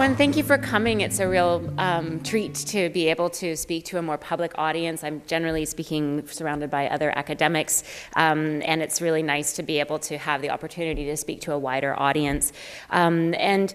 everyone. Thank you for coming. It's a real treat to be able to speak to a more public audience. I'm generally speaking surrounded by other academics, and it's really nice to be able to have the opportunity to speak to a wider audience. And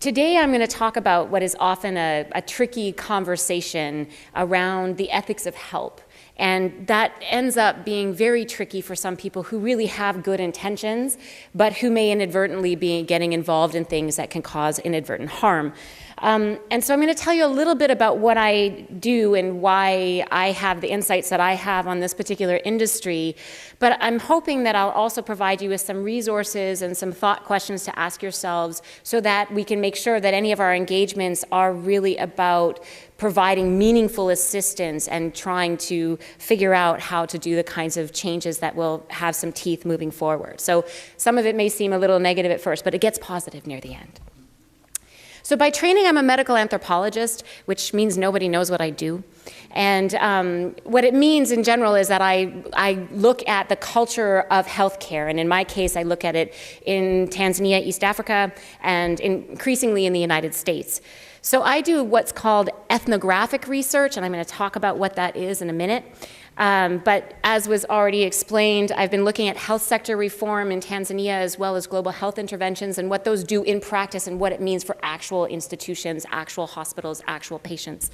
today I'm going to talk about what is often a tricky conversation around the ethics of help. And that ends up being very tricky for some people who really have good intentions, but who may inadvertently be getting involved in things that can cause inadvertent harm. And so I'm going to tell you a little bit about what I do and why I have the insights that I have on this particular industry. But I'm hoping that I'll also provide you with some resources and some thought questions to ask yourselves so that we can make sure that any of our engagements are really about providing meaningful assistance and trying to figure out how to do the kinds of changes that will have some teeth moving forward. So some of it may seem a little negative at first, but it gets positive near the end. So by training, I'm a medical anthropologist, which means nobody knows what I do. And what it means in general is that I look at the culture of healthcare. And in my case, I look at it in Tanzania, East Africa, and increasingly in the United States. So I do what's called ethnographic research, and I'm going to talk about what that is in a minute. But as was already explained, I've been looking at health sector reform in Tanzania as well as global health interventions and what those do in practice and what it means for actual institutions, actual hospitals, actual patients.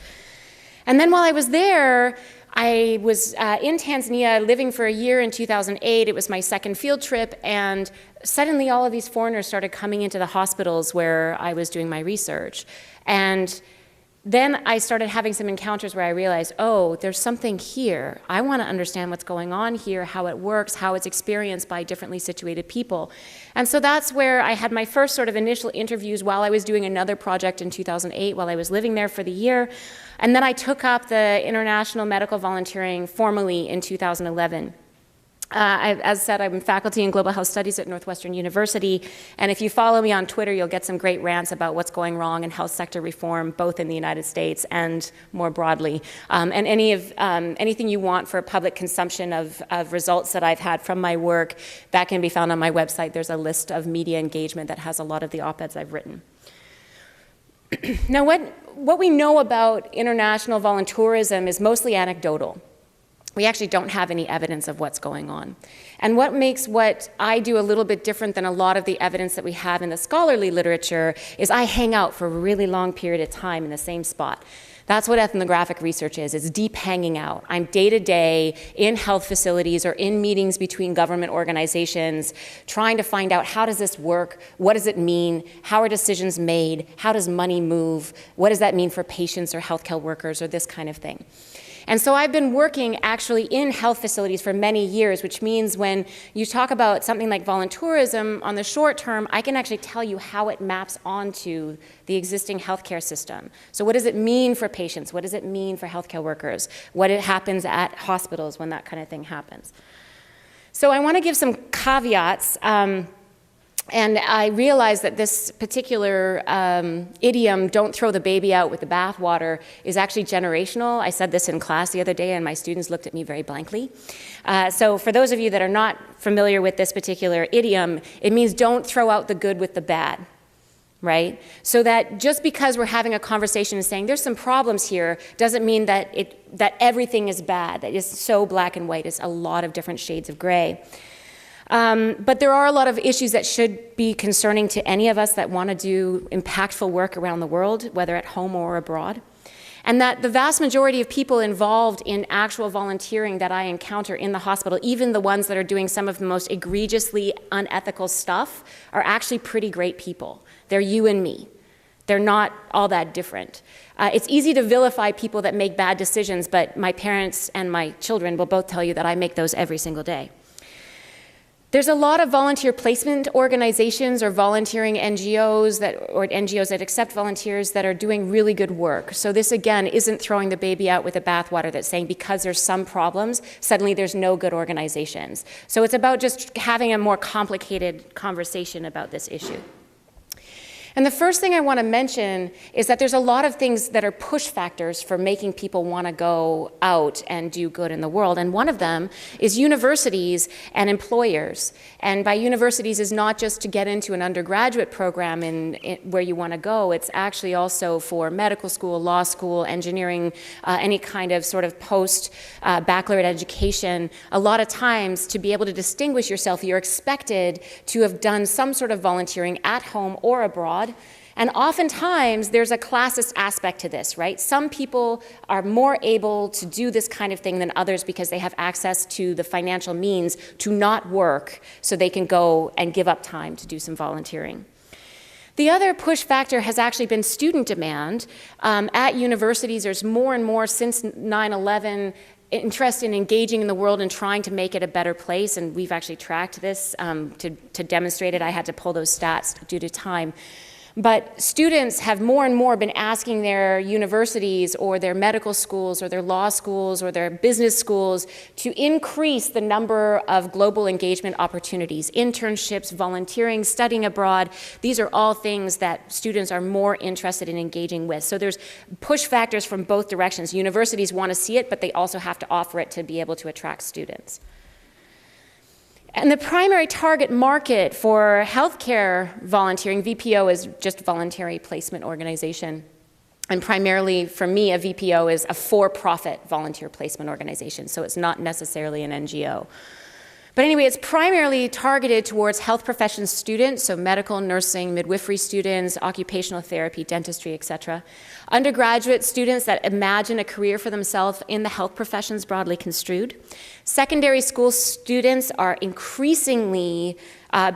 And then while I was there, I was in Tanzania living for a year in 2008. It was my second field trip, and suddenly all of these foreigners started coming into the hospitals where I was doing my research. And then I started having some encounters where I realized, oh, there's something here. I want to understand what's going on here, how it works, how it's experienced by differently situated people. And so that's where I had my first sort of initial interviews while I was doing another project in 2008, while I was living there for the year. And then I took up the international medical volunteering formally in 2011. As said, I'm faculty in global health studies at Northwestern University, and if you follow me on Twitter, you'll get some great rants about what's going wrong in health sector reform, both in the United States and more broadly. And anything you want for public consumption of results that I've had from my work, that can be found on my website. There's a list of media engagement that has a lot of the op-eds I've written. Now, what we know about international voluntourism is mostly anecdotal. We actually don't have any evidence of what's going on. And what makes what I do a little bit different than a lot of the evidence that we have in the scholarly literature is I hang out for a really long period of time in the same spot. That's what ethnographic research is. It's deep hanging out. I'm day to day in health facilities or in meetings between government organizations, trying to find out how does this work, what does it mean, how are decisions made, how does money move, what does that mean for patients or healthcare workers or this kind of thing. And so I've been working actually in health facilities for many years, which means when you talk about something like voluntourism on the short term, I can actually tell you how it maps onto the existing healthcare system. So what does it mean for patients? What does it mean for healthcare workers? What happens at hospitals when that kind of thing happens? So I want to give some caveats. And I realized that this particular idiom, don't throw the baby out with the bathwater, is actually generational. I said this in class the other day, and my students looked at me very blankly. So for those of you that are not familiar with this particular idiom, it means don't throw out the good with the bad, right? So that just because we're having a conversation and saying there's some problems here doesn't mean that everything is bad, that it's so black and white. It's a lot of different shades of gray. But there are a lot of issues that should be concerning to any of us that want to do impactful work around the world, whether at home or abroad. And that the vast majority of people involved in actual volunteering that I encounter in the hospital, even the ones that are doing some of the most egregiously unethical stuff, are actually pretty great people. They're you and me. They're not all that different. It's easy to vilify people that make bad decisions, but my parents and my children will both tell you that I make those every single day. There's a lot of volunteer placement organizations or volunteering NGOs or NGOs that accept volunteers that are doing really good work. So this, again, isn't throwing the baby out with the bathwater that's saying because there's some problems, suddenly there's no good organizations. So it's about just having a more complicated conversation about this issue. And the first thing I want to mention is that there's a lot of things that are push factors for making people want to go out and do good in the world. And one of them is universities and employers. And by universities is not just to get into an undergraduate program where you want to go. It's actually also for medical school, law school, engineering, any kind of sort of post-baccalaureate education. A lot of times, to be able to distinguish yourself, you're expected to have done some sort of volunteering at home or abroad. And oftentimes, there's a classist aspect to this, right? Some people are more able to do this kind of thing than others because they have access to the financial means to not work, so they can go and give up time to do some volunteering. The other push factor has actually been student demand. At universities, there's more and more since 9/11 interest in engaging in the world and trying to make it a better place, and we've actually tracked this to demonstrate it. I had to pull those stats due to time. But students have more and more been asking their universities or their medical schools or their law schools or their business schools to increase the number of global engagement opportunities, internships, volunteering, studying abroad. These are all things that students are more interested in engaging with. So there's push factors from both directions. Universities want to see it, but they also have to offer it to be able to attract students. And the primary target market for healthcare volunteering, VPO is just voluntary placement organization. And primarily, for me, a VPO is a for-profit volunteer placement organization, so it's not necessarily an NGO. But anyway, it's primarily targeted towards health professions students, so medical, nursing, midwifery students, occupational therapy, dentistry, etc. Undergraduate students that imagine a career for themselves in the health professions, broadly construed. Secondary school students are increasingly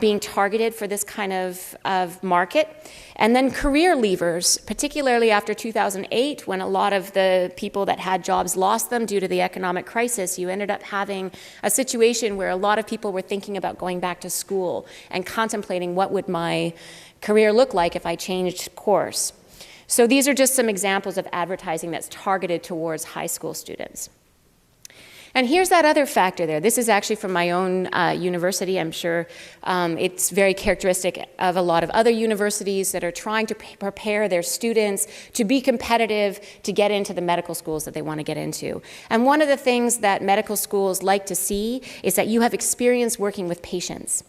being targeted for this kind of market. And then career leavers, particularly after 2008, when a lot of the people that had jobs lost them due to the economic crisis, you ended up having a situation where a lot of people were thinking about going back to school and contemplating what would my career look like if I changed course. So these are just some examples of advertising that's targeted towards high school students. And here's that other factor there. This is actually from my own university. I'm sure it's very characteristic of a lot of other universities that are trying to prepare their students to be competitive to get into the medical schools that they want to get into. And one of the things that medical schools like to see is that you have experience working with patients.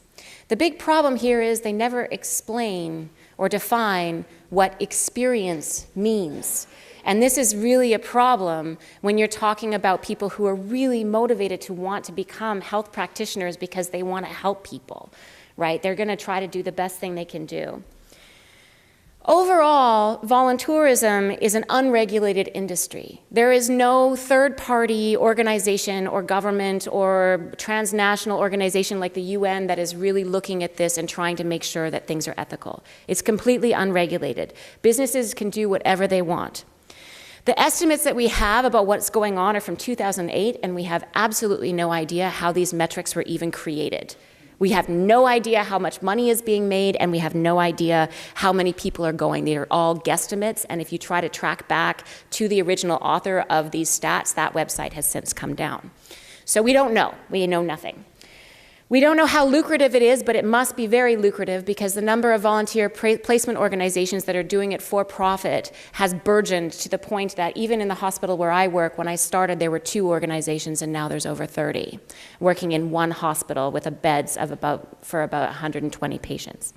The big problem here is they never explain or define what experience means. And this is really a problem when you're talking about people who are really motivated to want to become health practitioners because they want to help people, right? They're going to try to do the best thing they can do. Overall, voluntourism is an unregulated industry. There is no third-party organization or government or transnational organization like the UN that is really looking at this and trying to make sure that things are ethical. It's completely unregulated. Businesses can do whatever they want. The estimates that we have about what's going on are from 2008, and we have absolutely no idea how these metrics were even created. We have no idea how much money is being made, and we have no idea how many people are going. They are all guesstimates, and if you try to track back to the original author of these stats, that website has since come down. So we don't know. We know nothing. We don't know how lucrative it is, but it must be very lucrative because the number of volunteer placement organizations that are doing it for profit has burgeoned to the point that even in the hospital where I work, when I started, there were 2 organizations, and now there's over 30 working in one hospital with beds of for about 120 patients.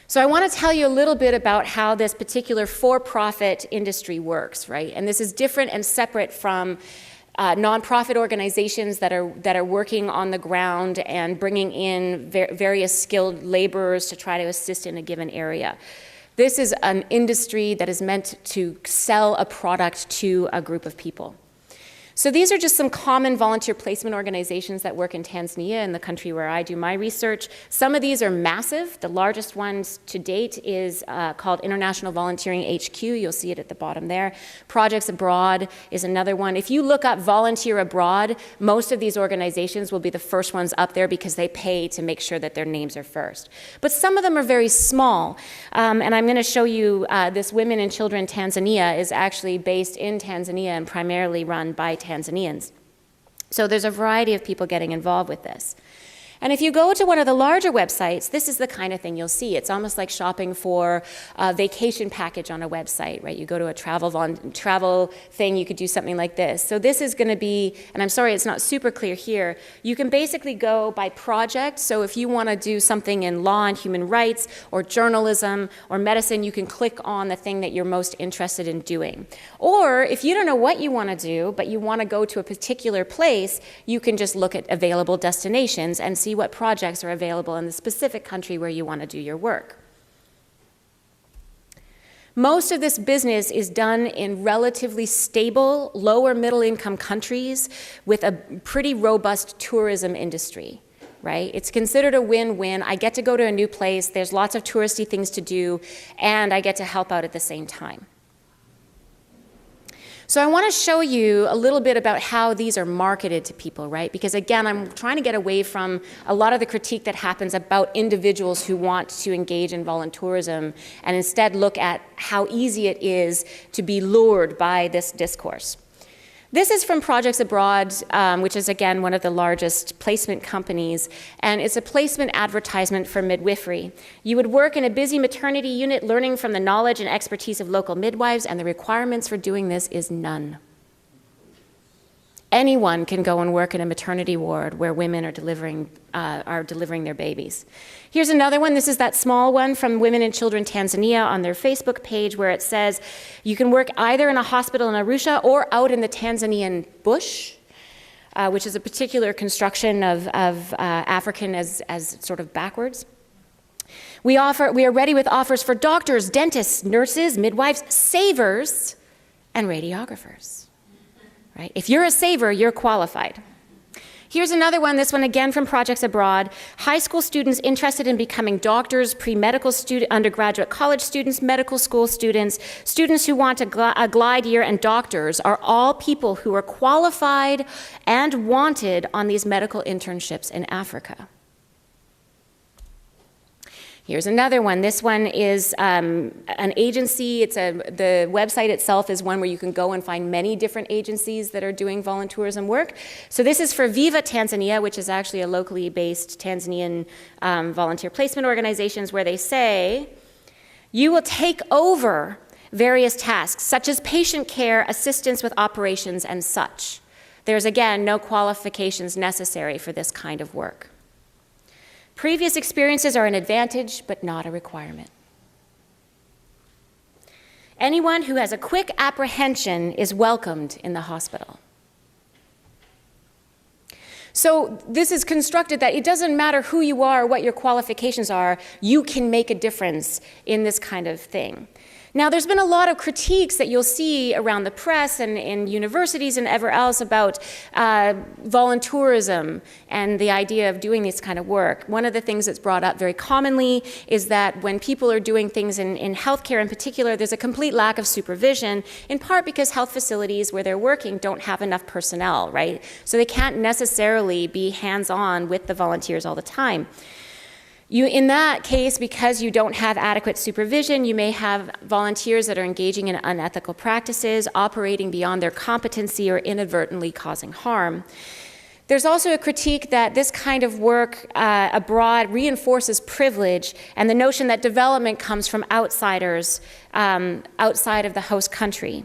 So I want to tell you a little bit about how this particular for-profit industry works, right? And this is different and separate from nonprofit organizations that are working on the ground and bringing in various skilled laborers to try to assist in a given area. This is an industry that is meant to sell a product to a group of people. So these are just some common volunteer placement organizations that work in Tanzania, in the country where I do my research. Some of these are massive. The largest ones to date is called International Volunteering HQ. You'll see it at the bottom there. Projects Abroad is another one. If you look up Volunteer Abroad, most of these organizations will be the first ones up there because they pay to make sure that their names are first. But some of them are very small. And I'm going to show you this Women and Children Tanzania is actually based in Tanzania and primarily run by Tanzanians. So there's a variety of people getting involved with this. And if you go to one of the larger websites, this is the kind of thing you'll see. It's almost like shopping for a vacation package on a website, right? You go to a travel thing, you could do something like this. So this is going to be, and I'm sorry it's not super clear here, you can basically go by project. So if you want to do something in law and human rights or journalism or medicine, you can click on the thing that you're most interested in doing. Or if you don't know what you want to do, but you want to go to a particular place, you can just look at available destinations and see what projects are available in the specific country where you want to do your work. Most of this business is done in relatively stable, lower middle income countries with a pretty robust tourism industry, right? It's considered a win-win. I get to go to a new place, there's lots of touristy things to do, and I get to help out at the same time. So I want to show you a little bit about how these are marketed to people, right? Because again, I'm trying to get away from a lot of the critique that happens about individuals who want to engage in voluntourism and instead look at how easy it is to be lured by this discourse. This is from Projects Abroad, which is again one of the largest placement companies, and it's a placement advertisement for midwifery. You would work in a busy maternity unit learning from the knowledge and expertise of local midwives, and the requirements for doing this is none. Anyone can go and work in a maternity ward where women are delivering their babies. Here's another one. This is that small one from Women and Children Tanzania on their Facebook page where it says you can work either in a hospital in Arusha or out in the Tanzanian bush, which is a particular construction of African as sort of backwards. We are ready with offers for doctors, dentists, nurses, midwives, savers, and radiographers. Right? If you're a saver, you're qualified. Here's another one, this one again from Projects Abroad. High school students interested in becoming doctors, pre-medical undergraduate college students, medical school students, students who want a glide year, and doctors are all people who are qualified and wanted on these medical internships in Africa. Here's another one. This one is an agency. The website itself is one where you can go and find many different agencies that are doing voluntourism work. So this is for Viva Tanzania, which is actually a locally based Tanzanian volunteer placement organizations, where they say, you will take over various tasks, such as patient care, assistance with operations, and such. There's, again, no qualifications necessary for this kind of work. Previous experiences are an advantage, but not a requirement. Anyone who has a quick apprehension is welcomed in the hospital. So this is constructed that it doesn't matter who you are or what your qualifications are, you can make a difference in this kind of thing. Now, there's been a lot of critiques that you'll see around the press and in universities and ever else about voluntourism and the idea of doing this kind of work. One of the things that's brought up very commonly is that when people are doing things in healthcare in particular, there's a complete lack of supervision, in part because health facilities where they're working don't have enough personnel, right? So they can't necessarily be hands-on with the volunteers all the time. In that case, because you don't have adequate supervision, you may have volunteers that are engaging in unethical practices, operating beyond their competency, or inadvertently causing harm. There's also a critique that this kind of work abroad reinforces privilege and the notion that development comes from outsiders outside of the host country.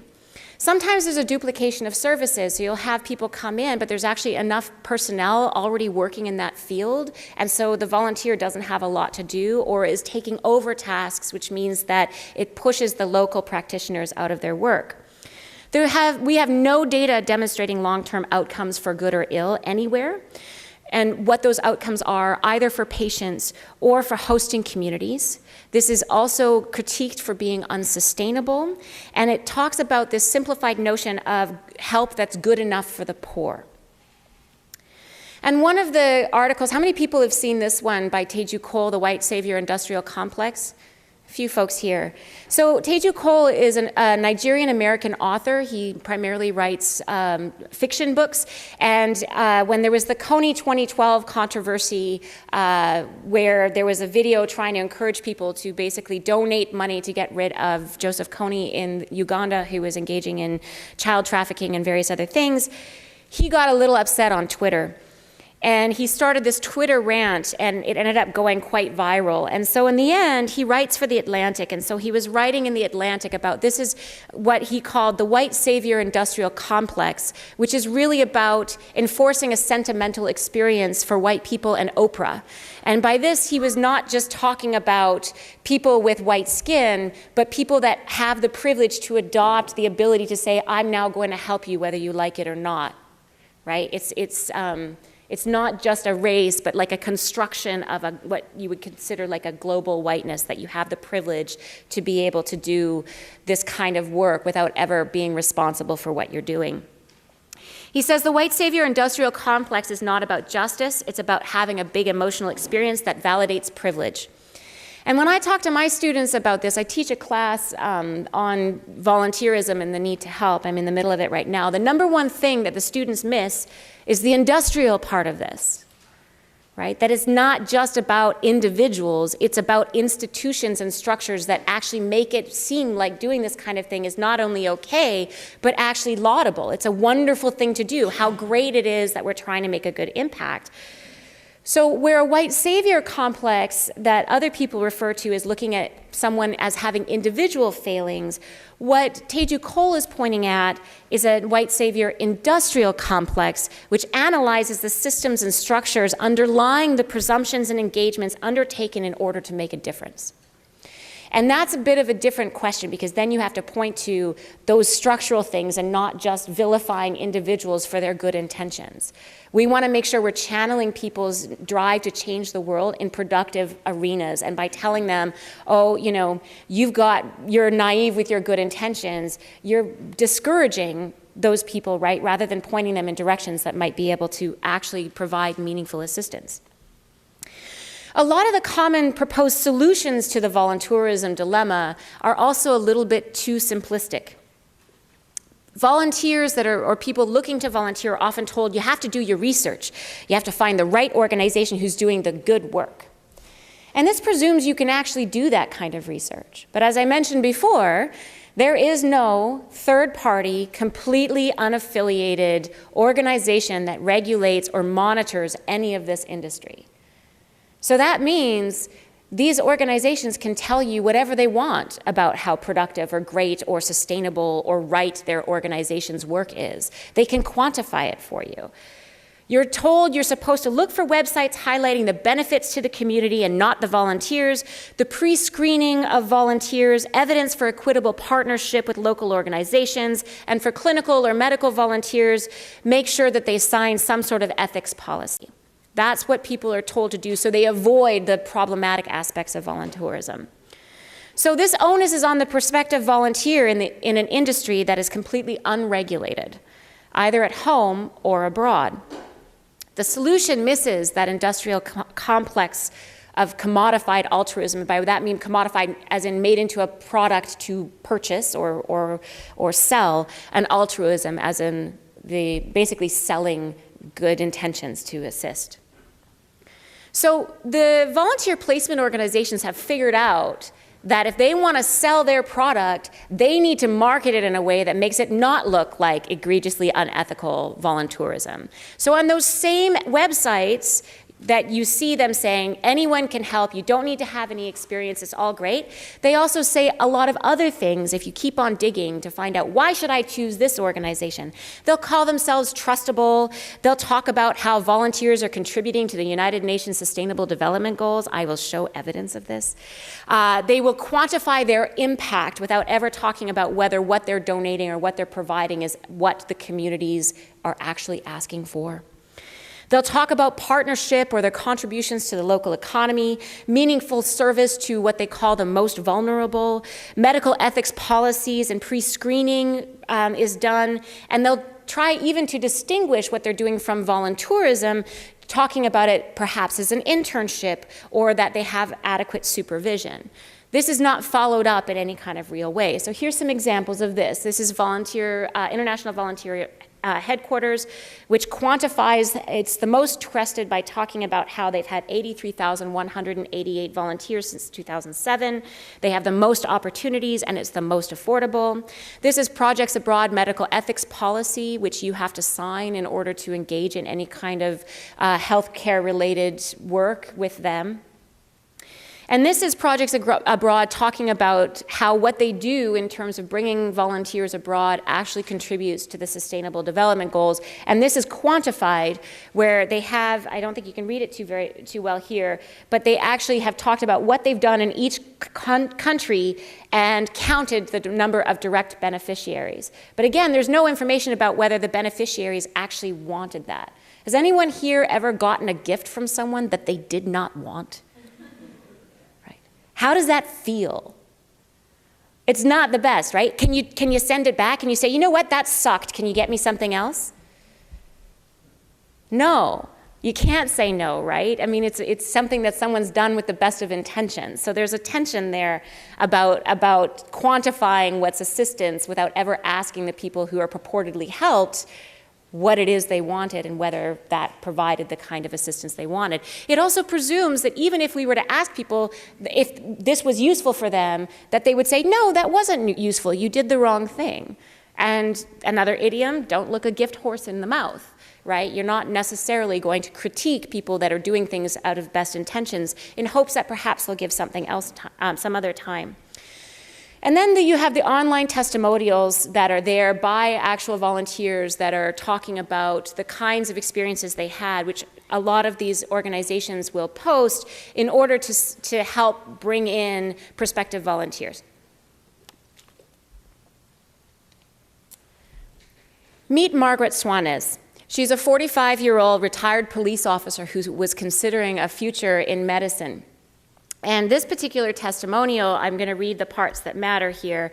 Sometimes there's a duplication of services, so you'll have people come in, but there's actually enough personnel already working in that field, and so the volunteer doesn't have a lot to do or is taking over tasks, which means that it pushes the local practitioners out of their work. We have no data demonstrating long-term outcomes for good or ill anywhere, and what those outcomes are either for patients or for hosting communities. This is also critiqued for being unsustainable, and it talks about this simplified notion of help that's good enough for the poor. And one of the articles, how many people have seen this one by Teju Cole, The White Savior Industrial Complex? A few folks here. So Teju Cole is a Nigerian-American author. He primarily writes fiction books. And when there was the Kony 2012 controversy, where there was a video trying to encourage people to basically donate money to get rid of Joseph Kony in Uganda, who was engaging in child trafficking and various other things, he got a little upset on Twitter. And he started this Twitter rant, and it ended up going quite viral. And so in the end, he writes for The Atlantic. And so he was writing in The Atlantic about, this is what he called the white savior industrial complex, which is really about enforcing a sentimental experience for white people and Oprah. And by this, he was not just talking about people with white skin, but people that have the privilege to adopt the ability to say, I'm now going to help you whether you like it or not, right? It's not just a race, but like a construction of what you would consider like a global whiteness, that you have the privilege to be able to do this kind of work without ever being responsible for what you're doing. He says the white savior industrial complex is not about justice, it's about having a big emotional experience that validates privilege. And when I talk to my students about this, I teach a class on volunteerism and the need to help. I'm in the middle of it right now. The number one thing that the students miss is the industrial part of this, right? That it's not just about individuals, it's about institutions and structures that actually make it seem like doing this kind of thing is not only okay, but actually laudable. It's a wonderful thing to do. How great it is that we're trying to make a good impact. So where a white savior complex that other people refer to is looking at someone as having individual failings, what Teju Cole is pointing at is a white savior industrial complex which analyzes the systems and structures underlying the presumptions and engagements undertaken in order to make a difference. And that's a bit of a different question, because then you have to point to those structural things and not just vilifying individuals for their good intentions. We want to make sure we're channeling people's drive to change the world in productive arenas, and by telling them, oh, you know, you're naive with your good intentions, you're discouraging those people, right, rather than pointing them in directions that might be able to actually provide meaningful assistance. A lot of the common proposed solutions to the voluntourism dilemma are also a little bit too simplistic. Volunteers or people looking to volunteer are often told you have to do your research. You have to find the right organization who's doing the good work. And this presumes you can actually do that kind of research. But as I mentioned before, there is no third-party, completely unaffiliated organization that regulates or monitors any of this industry. So that means these organizations can tell you whatever they want about how productive or great or sustainable or right their organization's work is. They can quantify it for you. You're told you're supposed to look for websites highlighting the benefits to the community and not the volunteers, the pre-screening of volunteers, evidence for equitable partnership with local organizations, and for clinical or medical volunteers, make sure that they sign some sort of ethics policy. That's what people are told to do, so they avoid the problematic aspects of voluntourism. So this onus is on the prospective volunteer in an industry that is completely unregulated, either at home or abroad. The solution misses that industrial complex of commodified altruism. By that I mean commodified as in made into a product to purchase or sell, and altruism as in the basically selling good intentions to assist. So the volunteer placement organizations have figured out that if they want to sell their product, they need to market it in a way that makes it not look like egregiously unethical voluntourism. So on those same websites that you see them saying, anyone can help, you don't need to have any experience, it's all great, they also say a lot of other things if you keep on digging to find out, why should I choose this organization? They'll call themselves trustable, they'll talk about how volunteers are contributing to the United Nations Sustainable Development Goals. I will show evidence of this. They will quantify their impact without ever talking about whether what they're donating or what they're providing is what the communities are actually asking for. They'll talk about partnership or their contributions to the local economy, meaningful service to what they call the most vulnerable, medical ethics policies and pre-screening is done, and they'll try even to distinguish what they're doing from voluntourism, talking about it perhaps as an internship or that they have adequate supervision. This is not followed up in any kind of real way. So here's some examples of this. This is International Volunteer headquarters, which quantifies, it's the most trusted by talking about how they've had 83,188 volunteers since 2007. They have the most opportunities and it's the most affordable. This is Projects Abroad medical ethics policy, which you have to sign in order to engage in any kind of healthcare related work with them. And this is Projects Abroad talking about how what they do in terms of bringing volunteers abroad actually contributes to the Sustainable Development Goals. And this is quantified where they have, I don't think you can read it too well here, but they actually have talked about what they've done in each country and counted the number of direct beneficiaries. But again, there's no information about whether the beneficiaries actually wanted that. Has anyone here ever gotten a gift from someone that they did not want? How does that feel? It's not the best, right? Can you send it back? Can you say, you know what, that sucked. Can you get me something else? No, you can't say no, right? I mean, it's something that someone's done with the best of intentions. So there's a tension there about quantifying what's assistance without ever asking the people who are purportedly helped what it is they wanted and whether that provided the kind of assistance they wanted. It also presumes that even if we were to ask people if this was useful for them, that they would say, no, that wasn't useful, you did the wrong thing. And another idiom, don't look a gift horse in the mouth, right? You're not necessarily going to critique people that are doing things out of best intentions in hopes that perhaps they'll give something else some other time. And then you have the online testimonials that are there by actual volunteers that are talking about the kinds of experiences they had, which a lot of these organizations will post in order to help bring in prospective volunteers. Meet Margaret Swanes. She's a 45-year-old retired police officer who was considering a future in medicine. And this particular testimonial, I'm going to read the parts that matter here.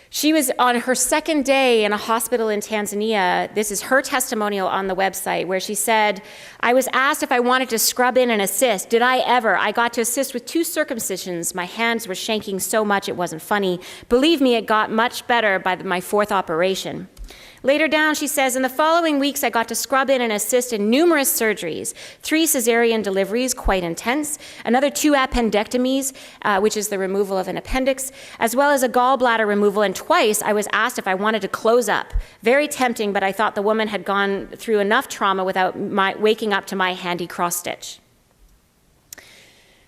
She was on her second day in a hospital in Tanzania. This is her testimonial on the website where she said, I was asked if I wanted to scrub in and assist. Did I ever? I got to assist with 2 circumcisions. My hands were shaking so much it wasn't funny. Believe me, it got much better by my 4th operation. Later down, she says, in the following weeks, I got to scrub in and assist in numerous surgeries, 3 cesarean deliveries, quite intense, another 2 appendectomies, which is the removal of an appendix, as well as a gallbladder removal, and twice I was asked if I wanted to close up. Very tempting, but I thought the woman had gone through enough trauma without waking up to my handy cross-stitch.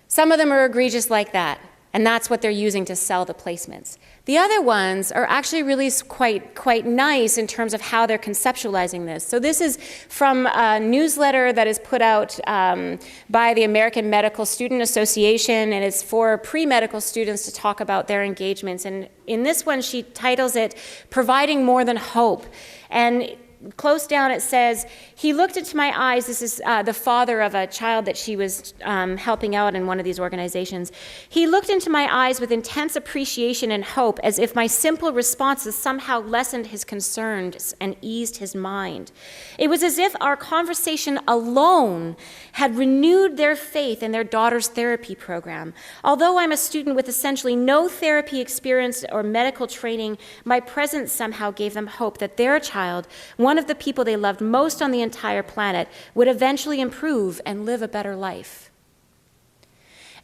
Some of them are egregious like that, and that's what they're using to sell the placements. The other ones are actually really quite nice in terms of how they're conceptualizing this. So this is from a newsletter that is put out by the American Medical Student Association, and it's for pre-medical students to talk about their engagements. And in this one, she titles it, Providing More Than Hope. And close down it says, he looked into my eyes. This is the father of a child that she was helping out in one of these organizations. He looked into my eyes with intense appreciation and hope, as if my simple responses somehow lessened his concerns and eased his mind. It was as if our conversation alone had renewed their faith in their daughter's therapy program. Although I'm a student with essentially no therapy experience or medical training, my presence somehow gave them hope that their child, one of the people they loved most on the entire planet, would eventually improve and live a better life.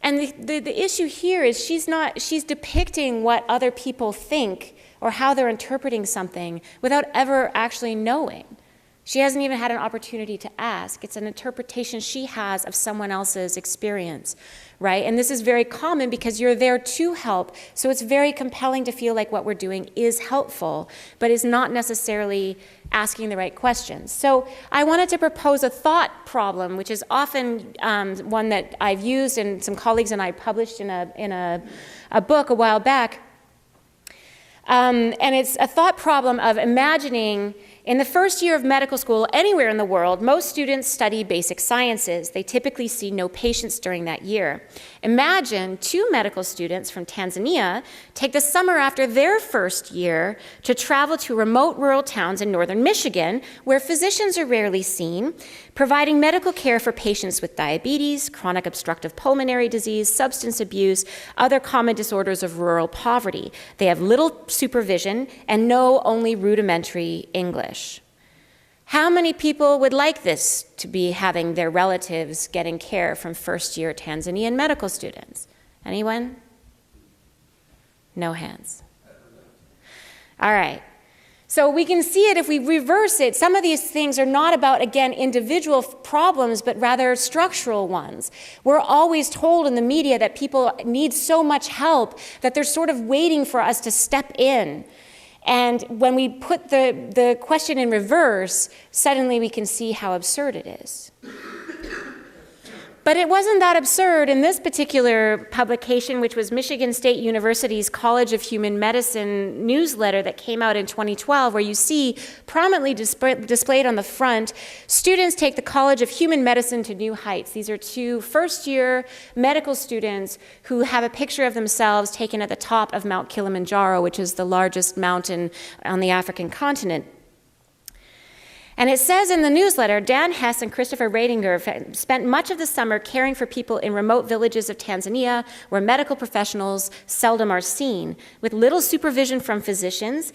And the issue here is she's depicting what other people think or how they're interpreting something without ever actually knowing. She hasn't even had an opportunity to ask. It's an interpretation she has of someone else's experience, right? And this is very common because you're there to help, so it's very compelling to feel like what we're doing is helpful, but is not necessarily asking the right questions. So I wanted to propose a thought problem, which is often one that I've used and some colleagues and I published in a book a while back. And it's a thought problem of imagining in the first year of medical school anywhere in the world, most students study basic sciences. They typically see no patients during that year. Imagine 2 medical students from Tanzania take the summer after their first year to travel to remote rural towns in northern Michigan, where physicians are rarely seen, providing medical care for patients with diabetes, chronic obstructive pulmonary disease, substance abuse, other common disorders of rural poverty. They have little supervision and know only rudimentary English. How many people would like this to be having their relatives getting care from first-year Tanzanian medical students? Anyone? No hands. All right. So we can see it if we reverse it. Some of these things are not about, again, individual problems, but rather structural ones. We're always told in the media that people need so much help that they're sort of waiting for us to step in. And when we put the question in reverse, suddenly we can see how absurd it is. But it wasn't that absurd in this particular publication, which was Michigan State University's College of Human Medicine newsletter that came out in 2012, where you see prominently displayed on the front, students take the College of Human Medicine to new heights. These are two first-year medical students who have a picture of themselves taken at the top of Mount Kilimanjaro, which is the largest mountain on the African continent. And it says in the newsletter, Dan Hess and Christopher Ratinger spent much of the summer caring for people in remote villages of Tanzania where medical professionals seldom are seen. With little supervision from physicians,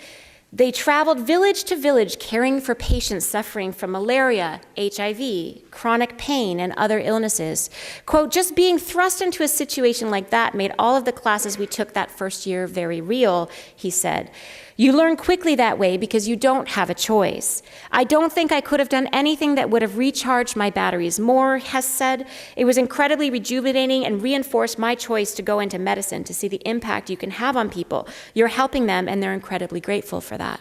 they traveled village to village caring for patients suffering from malaria, HIV, chronic pain, and other illnesses. Quote, just being thrust into a situation like that made all of the classes we took that first year very real, he said. You learn quickly that way because you don't have a choice. I don't think I could have done anything that would have recharged my batteries more, Hess said. It was incredibly rejuvenating and reinforced my choice to go into medicine, to see the impact you can have on people. You're helping them, and they're incredibly grateful for that.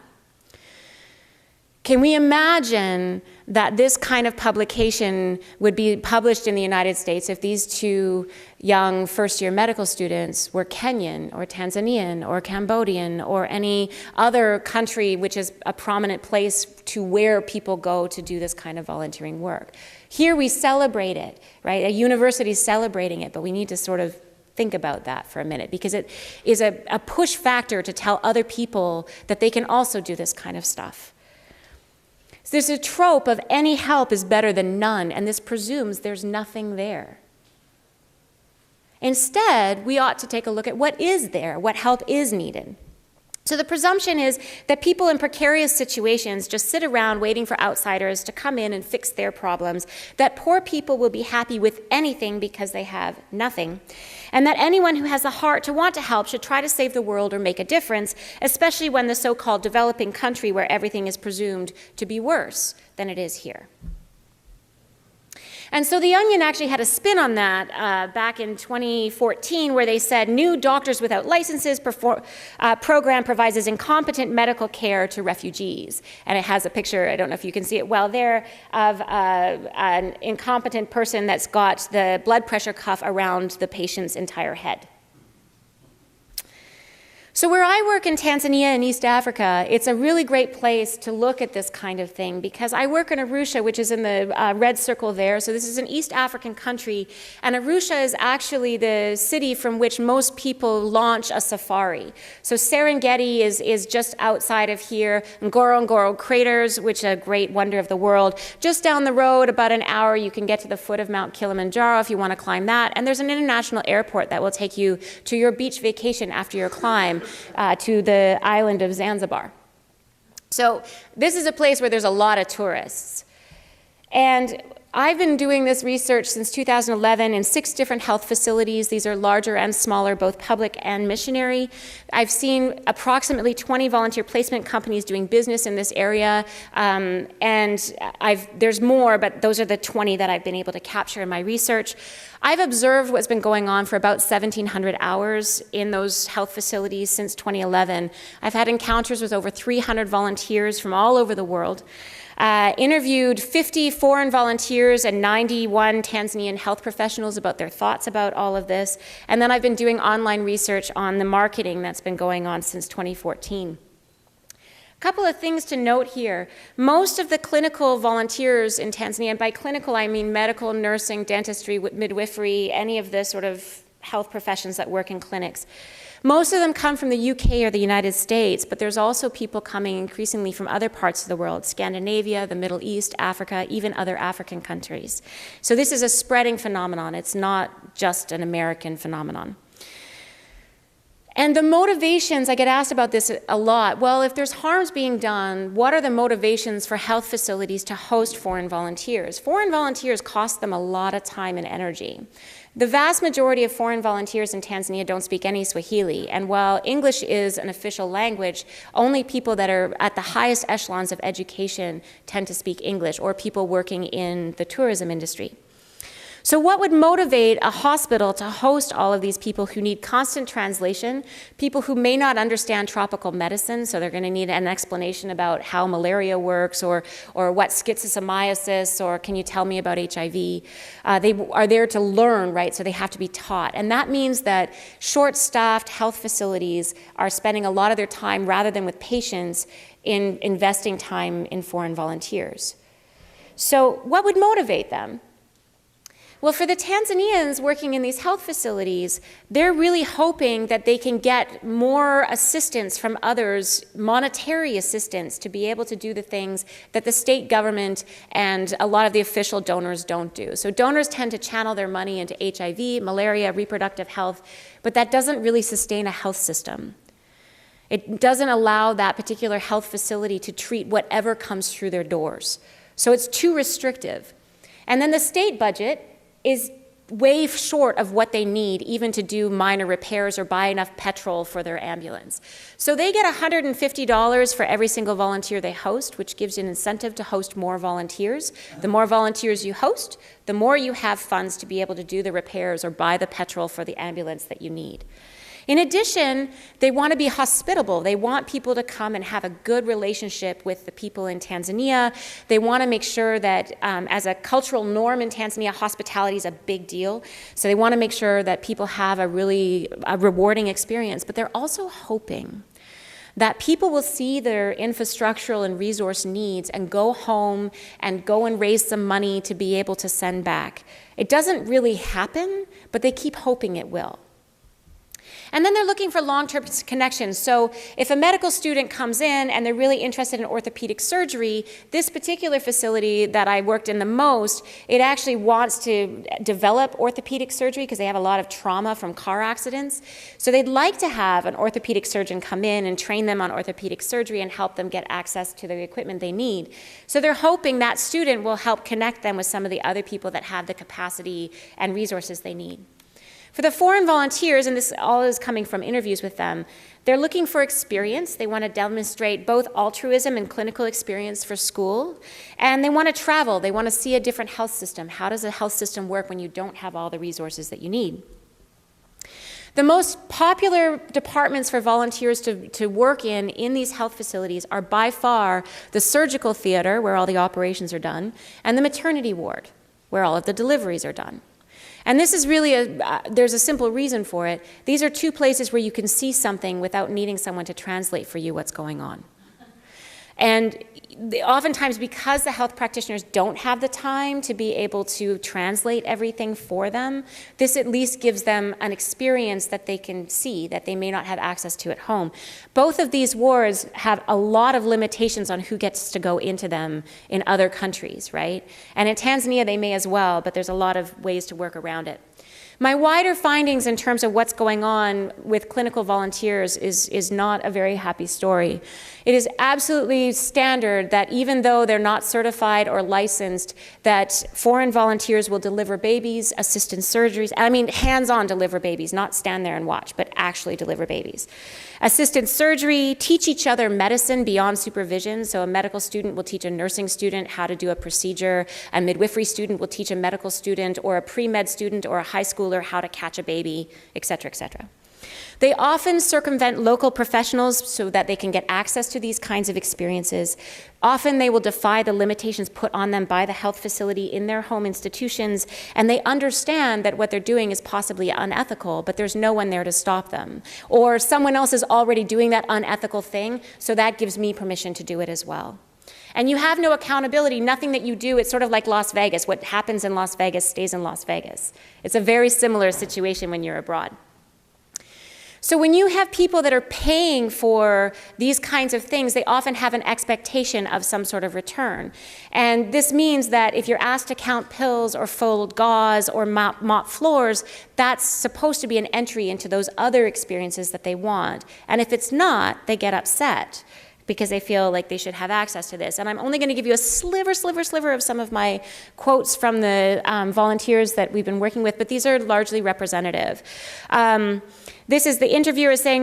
Can we imagine that this kind of publication would be published in the United States if these two young first-year medical students were Kenyan or Tanzanian or Cambodian or any other country which is a prominent place to where people go to do this kind of volunteering work? Here we celebrate it, right? A university is celebrating it, but we need to sort of think about that for a minute because it is a push factor to tell other people that they can also do this kind of stuff. So there's a trope of any help is better than none, and this presumes there's nothing there. Instead, we ought to take a look at what is there, what help is needed. So the presumption is that people in precarious situations just sit around waiting for outsiders to come in and fix their problems, that poor people will be happy with anything because they have nothing, and that anyone who has the heart to want to help should try to save the world or make a difference, especially when the so-called developing country where everything is presumed to be worse than it is here. And so The Onion actually had a spin on that back in 2014 where they said, new Doctors Without Licenses program provides incompetent medical care to refugees. And it has a picture, I don't know if you can see it well there, of an incompetent person that's got the blood pressure cuff around the patient's entire head. So where I work in Tanzania in East Africa, it's a really great place to look at this kind of thing because I work in Arusha, which is in the red circle there. So this is an East African country, and Arusha is actually the city from which most people launch a safari. So Serengeti is just outside of here, Ngorongoro craters, which is a great wonder of the world. Just down the road, about an hour, you can get to the foot of Mount Kilimanjaro if you want to climb that. And there's an international airport that will take you to your beach vacation after your climb. To the island of Zanzibar. So this is a place where there's a lot of tourists. And I've been doing this research since 2011 in 6 different health facilities. These are larger and smaller, both public and missionary. I've seen approximately 20 volunteer placement companies doing business in this area. And there's more, but those are the 20 that I've been able to capture in my research. I've observed what's been going on for about 1,700 hours in those health facilities since 2011. I've had encounters with over 300 volunteers from all over the world. Interviewed 50 foreign volunteers and 91 Tanzanian health professionals about their thoughts about all of this. And then I've been doing online research on the marketing that's been going on since 2014. A couple of things to note here. Most of the clinical volunteers in Tanzania, and by clinical I mean medical, nursing, dentistry, midwifery, any of the sort of health professions that work in clinics. Most of them come from the UK or the United States, but there's also people coming increasingly from other parts of the world, Scandinavia, the Middle East, Africa, even other African countries. So this is a spreading phenomenon. It's not just an American phenomenon. And the motivations, I get asked about this a lot. Well, if there's harms being done, what are the motivations for health facilities to host foreign volunteers? Foreign volunteers cost them a lot of time and energy. The vast majority of foreign volunteers in Tanzania don't speak any Swahili, and while English is an official language, only people that are at the highest echelons of education tend to speak English, or people working in the tourism industry. So what would motivate a hospital to host all of these people who need constant translation, people who may not understand tropical medicine, so they're going to need an explanation about how malaria works or what schistosomiasis, or can you tell me about HIV? They are there to learn, right? So they have to be taught. And that means that short-staffed health facilities are spending a lot of their time, rather than with patients, in investing time in foreign volunteers. So what would motivate them? Well, for the Tanzanians working in these health facilities, they're really hoping that they can get more assistance from others, monetary assistance, to be able to do the things that the state government and a lot of the official donors don't do. So donors tend to channel their money into HIV, malaria, reproductive health, but that doesn't really sustain a health system. It doesn't allow that particular health facility to treat whatever comes through their doors. So it's too restrictive. And then the state budget is way short of what they need even to do minor repairs or buy enough petrol for their ambulance. So they get $150 for every single volunteer they host, which gives you an incentive to host more volunteers. The more volunteers you host, the more you have funds to be able to do the repairs or buy the petrol for the ambulance that you need. In addition, they want to be hospitable. They want people to come and have a good relationship with the people in Tanzania. They want to make sure that as a cultural norm in Tanzania, hospitality is a big deal. So they want to make sure that people have a really rewarding experience. But they're also hoping that people will see their infrastructural and resource needs and go home and go and raise some money to be able to send back. It doesn't really happen, but they keep hoping it will. And then they're looking for long-term connections. So if a medical student comes in and they're really interested in orthopedic surgery, this particular facility that I worked in the most, it actually wants to develop orthopedic surgery because they have a lot of trauma from car accidents. So they'd like to have an orthopedic surgeon come in and train them on orthopedic surgery and help them get access to the equipment they need. So they're hoping that student will help connect them with some of the other people that have the capacity and resources they need. For the foreign volunteers, and this all is coming from interviews with them, they're looking for experience. They want to demonstrate both altruism and clinical experience for school. And they want to travel. They want to see a different health system. How does a health system work when you don't have all the resources that you need? The most popular departments for volunteers to work in these health facilities are by far the surgical theater, where all the operations are done, and the maternity ward, where all of the deliveries are done. And this is really there's a simple reason for it. These are two places where you can see something without needing someone to translate for you what's going on. And oftentimes, because the health practitioners don't have the time to be able to translate everything for them, this at least gives them an experience that they can see that they may not have access to at home. Both of these wards have a lot of limitations on who gets to go into them in other countries, right? And in Tanzania, they may as well, but there's a lot of ways to work around it. My wider findings in terms of what's going on with clinical volunteers is not a very happy story. It is absolutely standard that even though they're not certified or licensed, that foreign volunteers will deliver babies, assist in surgeries, I mean hands-on deliver babies, not stand there and watch, but actually deliver babies. Assist in surgery, teach each other medicine beyond supervision. So a medical student will teach a nursing student how to do a procedure. A midwifery student will teach a medical student or a pre-med student or a high schooler how to catch a baby, et cetera, et cetera. They often circumvent local professionals so that they can get access to these kinds of experiences. Often they will defy the limitations put on them by the health facility in their home institutions, and they understand that what they're doing is possibly unethical, but there's no one there to stop them. Or someone else is already doing that unethical thing, so that gives me permission to do it as well. And you have no accountability. Nothing that you do, it's sort of like Las Vegas. What happens in Las Vegas stays in Las Vegas. It's a very similar situation when you're abroad. So when you have people that are paying for these kinds of things, they often have an expectation of some sort of return. And this means that if you're asked to count pills or fold gauze or mop floors, that's supposed to be an entry into those other experiences that they want. And if it's not, they get upset because they feel like they should have access to this. And I'm only going to give you a sliver of some of my quotes from the volunteers that we've been working with, but these are largely representative. This is the interviewer saying,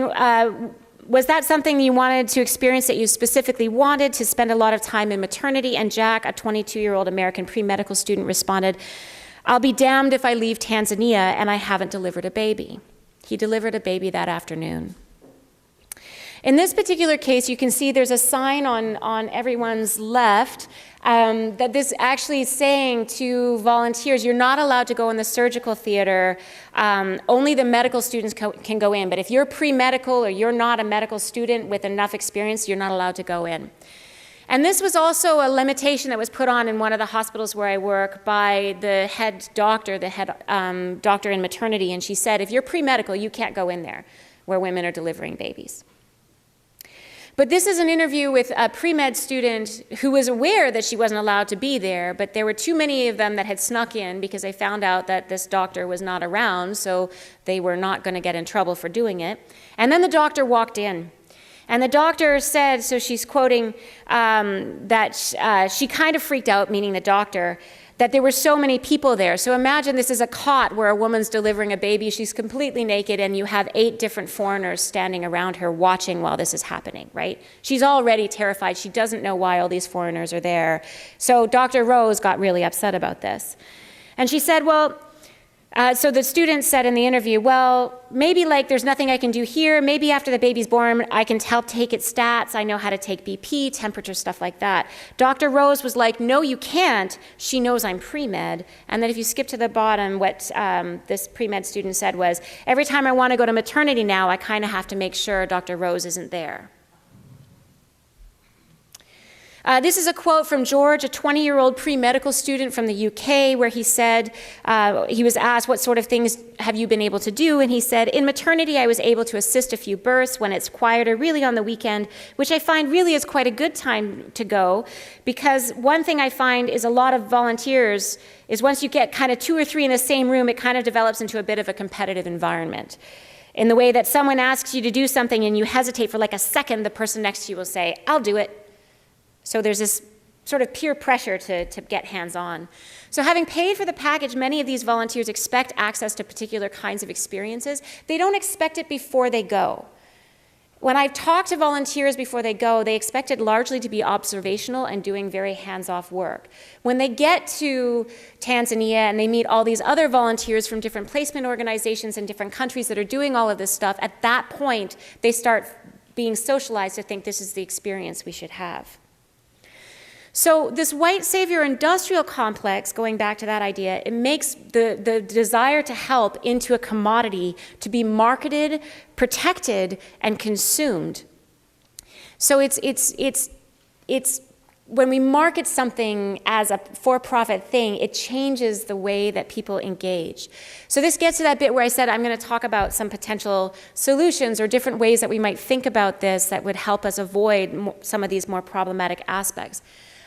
was that something you wanted to experience that you specifically wanted to spend a lot of time in maternity? And Jack, a 22-year-old American pre-medical student, responded, I'll be damned if I leave Tanzania and I haven't delivered a baby. He delivered a baby that afternoon. In this particular case, you can see there's a sign on everyone's left that this actually is saying to volunteers, you're not allowed to go in the surgical theater. Only the medical students can go in. But if you're pre-medical or you're not a medical student with enough experience, you're not allowed to go in. And this was also a limitation that was put on in one of the hospitals where I work by the head doctor in maternity. And she said, if you're pre-medical, you can't go in there where women are delivering babies. But this is an interview with a pre-med student who was aware that she wasn't allowed to be there, but there were too many of them that had snuck in because they found out that this doctor was not around, so they were not going to get in trouble for doing it. And then the doctor walked in. And the doctor said, so she's quoting, that she kind of freaked out, meaning the doctor, that there were so many people there. So imagine this is a cot where a woman's delivering a baby. She's completely naked, and you have 8 different foreigners standing around her watching while this is happening, right? She's already terrified. She doesn't know why all these foreigners are there. So Dr. Rose got really upset about this. And she said, well, so the student said in the interview, well, maybe like there's nothing I can do here. Maybe after the baby's born, I can help take its stats. I know how to take BP, temperature, stuff like that. Dr. Rose was like, no, you can't. She knows I'm pre-med. And then if you skip to the bottom, what this pre-med student said was, every time I want to go to maternity now, I kind of have to make sure Dr. Rose isn't there. This is a quote from George, a 20-year-old pre-medical student from the UK, where he said, he was asked, what sort of things have you been able to do? And he said, in maternity, I was able to assist a few births when it's quieter, really on the weekend, which I find really is quite a good time to go, because one thing I find is a lot of volunteers is once you get kind of 2 or 3 in the same room, it kind of develops into a bit of a competitive environment. In the way that someone asks you to do something and you hesitate for like a second, the person next to you will say, I'll do it. So there's this sort of peer pressure to get hands-on. So having paid for the package, many of these volunteers expect access to particular kinds of experiences. They don't expect it before they go. When I talk to volunteers before they go, they expect it largely to be observational and doing very hands-off work. When they get to Tanzania and they meet all these other volunteers from different placement organizations in different countries that are doing all of this stuff, at that point, they start being socialized to think this is the experience we should have. So this white savior industrial complex, going back to that idea, it makes the desire to help into a commodity to be marketed, protected, and consumed. So it's when we market something as a for-profit thing, it changes the way that people engage. So this gets to that bit where I said I'm going to talk about some potential solutions or different ways that we might think about this that would help us avoid some of these more problematic aspects.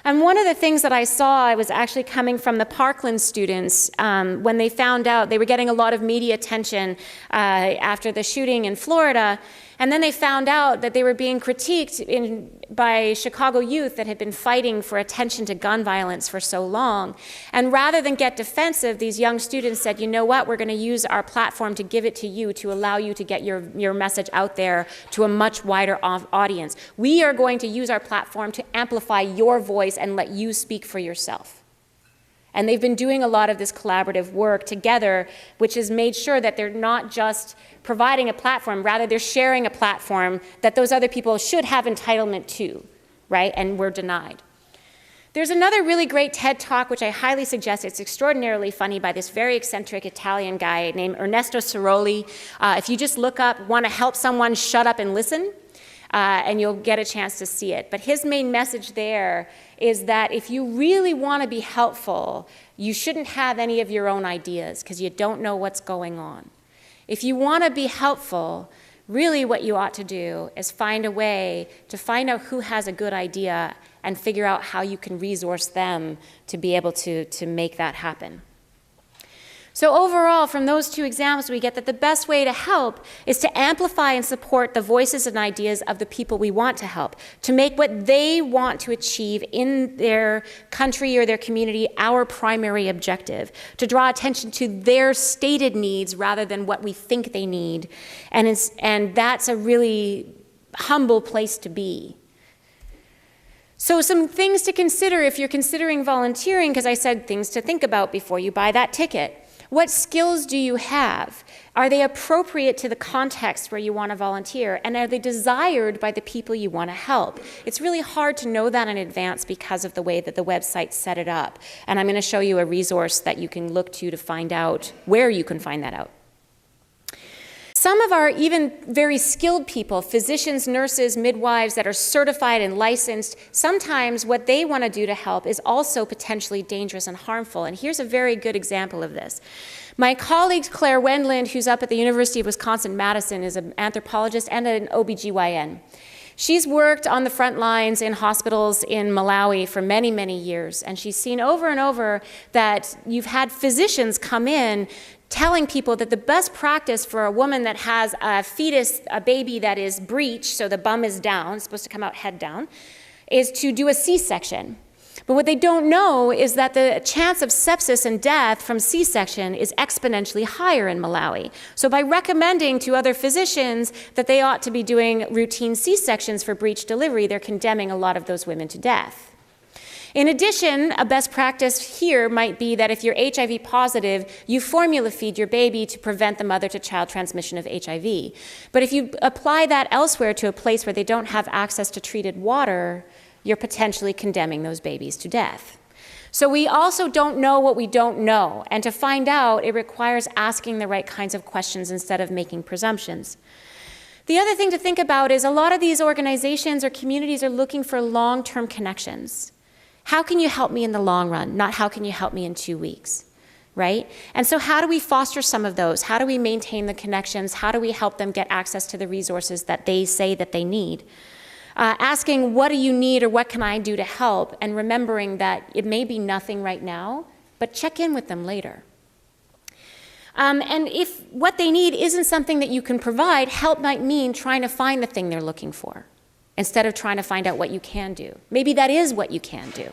And one of the things that I saw was actually coming from the Parkland students when they found out they were getting a lot of media attention after the shooting in Florida. And then they found out that they were being critiqued by Chicago youth that had been fighting for attention to gun violence for so long. And rather than get defensive, these young students said, you know what, we're going to use our platform to give it to you to allow you to get your message out there to a much wider audience. We are going to use our platform to amplify your voice and let you speak for yourself. And they've been doing a lot of this collaborative work together, which has made sure that they're not just providing a platform, rather they're sharing a platform that those other people should have entitlement to, right? And were denied. There's another really great TED Talk, which I highly suggest. It's extraordinarily funny, by this very eccentric Italian guy named Ernesto Ciroli. If you just look up, want to help someone shut up and listen, and you'll get a chance to see it. But his main message there is that if you really want to be helpful, you shouldn't have any of your own ideas because you don't know what's going on. If you want to be helpful, Really what you ought to do is find a way to find out who has a good idea and figure out how you can resource them to be able to make that happen. So overall, from those two examples, we get that the best way to help is to amplify and support the voices and ideas of the people we want to help, to make what they want to achieve in their country or their community our primary objective, to draw attention to their stated needs rather than what we think they need. And that's a really humble place to be. So some things to consider if you're considering volunteering, because I said things to think about before you buy that ticket. What skills do you have? Are they appropriate to the context where you want to volunteer? And are they desired by the people you want to help? It's really hard to know that in advance because of the way that the website set it up. And I'm going to show you a resource that you can look to find out where you can find that out. Some of our even very skilled people, physicians, nurses, midwives that are certified and licensed, sometimes what they want to do to help is also potentially dangerous and harmful. And here's a very good example of this. My colleague Claire Wendland, who's up at the University of Wisconsin-Madison, is an anthropologist and an OBGYN. She's worked on the front lines in hospitals in Malawi for many, many years, and she's seen over and over that you've had physicians come in telling people that the best practice for a woman that has a fetus, a baby that is breech, so the bum is down, supposed to come out head down, is to do a C-section. But what they don't know is that the chance of sepsis and death from C-section is exponentially higher in Malawi. So by recommending to other physicians that they ought to be doing routine C-sections for breech delivery, they're condemning a lot of those women to death. In addition, a best practice here might be that if you're HIV positive, you formula feed your baby to prevent the mother-to-child transmission of HIV. But if you apply that elsewhere to a place where they don't have access to treated water, you're potentially condemning those babies to death. So we also don't know what we don't know. And to find out, it requires asking the right kinds of questions instead of making presumptions. The other thing to think about is a lot of these organizations or communities are looking for long-term connections. How can you help me in the long run? Not how can you help me in 2 weeks, right? And so how do we foster some of those? How do we maintain the connections? How do we help them get access to the resources that they say that they need? Asking, what do you need or what can I do to help? And remembering that it may be nothing right now, but check in with them later. And if what they need isn't something that you can provide, help might mean trying to find the thing they're looking for, instead of trying to find out what you can do. Maybe that is what you can do.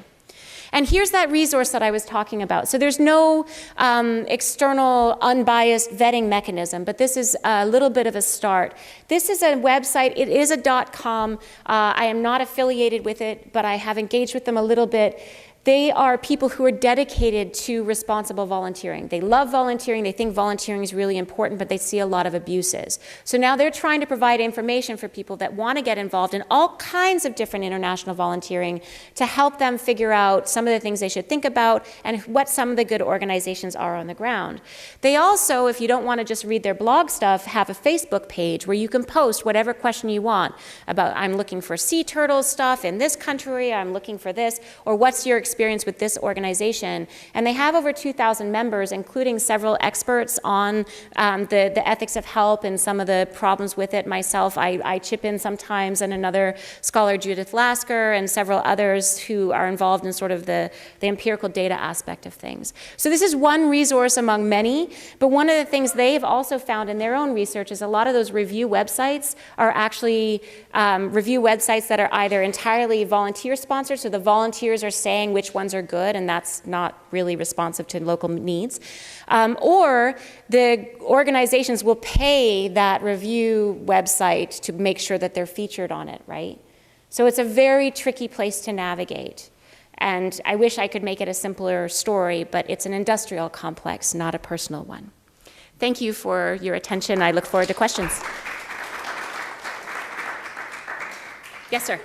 And here's that resource that I was talking about. So there's no external, unbiased vetting mechanism, but this is a little bit of a start. This is a website. It is a .com. I am not affiliated with it, but I have engaged with them a little bit. They are people who are dedicated to responsible volunteering. They love volunteering. They think volunteering is really important, but they see a lot of abuses. So now they're trying to provide information for people that want to get involved in all kinds of different international volunteering to help them figure out some of the things they should think about and what some of the good organizations are on the ground. They also, if you don't want to just read their blog stuff, have a Facebook page where you can post whatever question you want about, I'm looking for sea turtle stuff in this country, I'm looking for this, or what's your experience with this organization. And they have over 2,000 members, including several experts on the ethics of help and some of the problems with it. Myself, I chip in sometimes, and another scholar, Judith Lasker, and several others who are involved in sort of the empirical data aspect of things. So this is one resource among many, but one of the things they've also found in their own research is a lot of those review websites are actually review websites that are either entirely volunteer sponsored, so the volunteers are saying which ones are good, and that's not really responsive to local needs. Or the organizations will pay that review website to make sure that they're featured on it, right? So it's a very tricky place to navigate. And I wish I could make it a simpler story, but it's an industrial complex, not a personal one. Thank you for your attention. I look forward to questions. Yes, sir.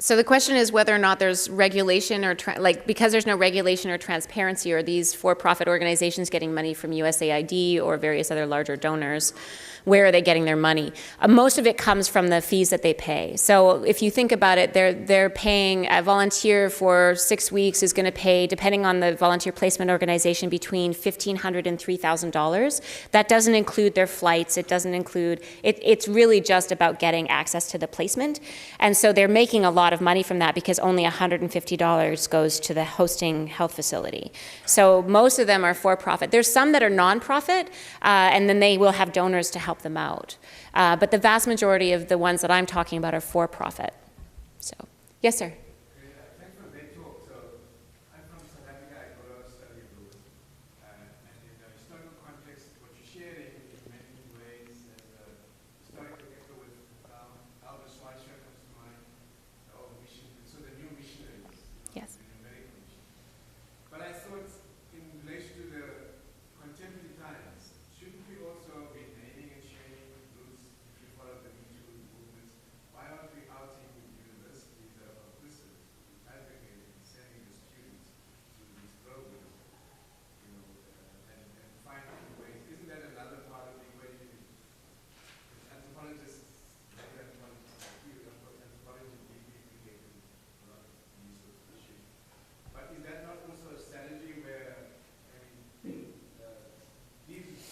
So the question is whether or not there's regulation or, because there's no regulation or transparency, are these for-profit organizations getting money from USAID or various other larger donors? Where are they getting their money? Most of it comes from the fees that they pay. So if you think about it, they're paying a volunteer for 6 weeks is going to pay, depending on the volunteer placement organization, between $1,500 and $3,000. That doesn't include their flights. It doesn't include, it's really just about getting access to the placement. And so they're making a lot of money from that because only $150 goes to the hosting health facility. So most of them are for-profit. There's some that are non-profit, and then they will have donors to help them out. But the vast majority of the ones that I'm talking about are for-profit. So, yes, sir. Thanks for the great talk. So, I'm from South Africa. I go to study abroad. And in the historical context, what you're sharing in many ways as a historical echo with Albert Schweitzer comes to mind, the old mission, so the new missionaries, Yes. the new medical mission. But I thought, in relation to the contemporary times, shouldn't we also be naming and shaming groups if you follow the Me Too movements? Why aren't we outing universities that are complicit, advocating, sending the students to these programs, and finding ways? Isn't that another part of the equation? Anthropologists, like anthropologists like you, of course, anthropology deeply implicated in a lot of these sorts of issues. But is that not also a strategy where, these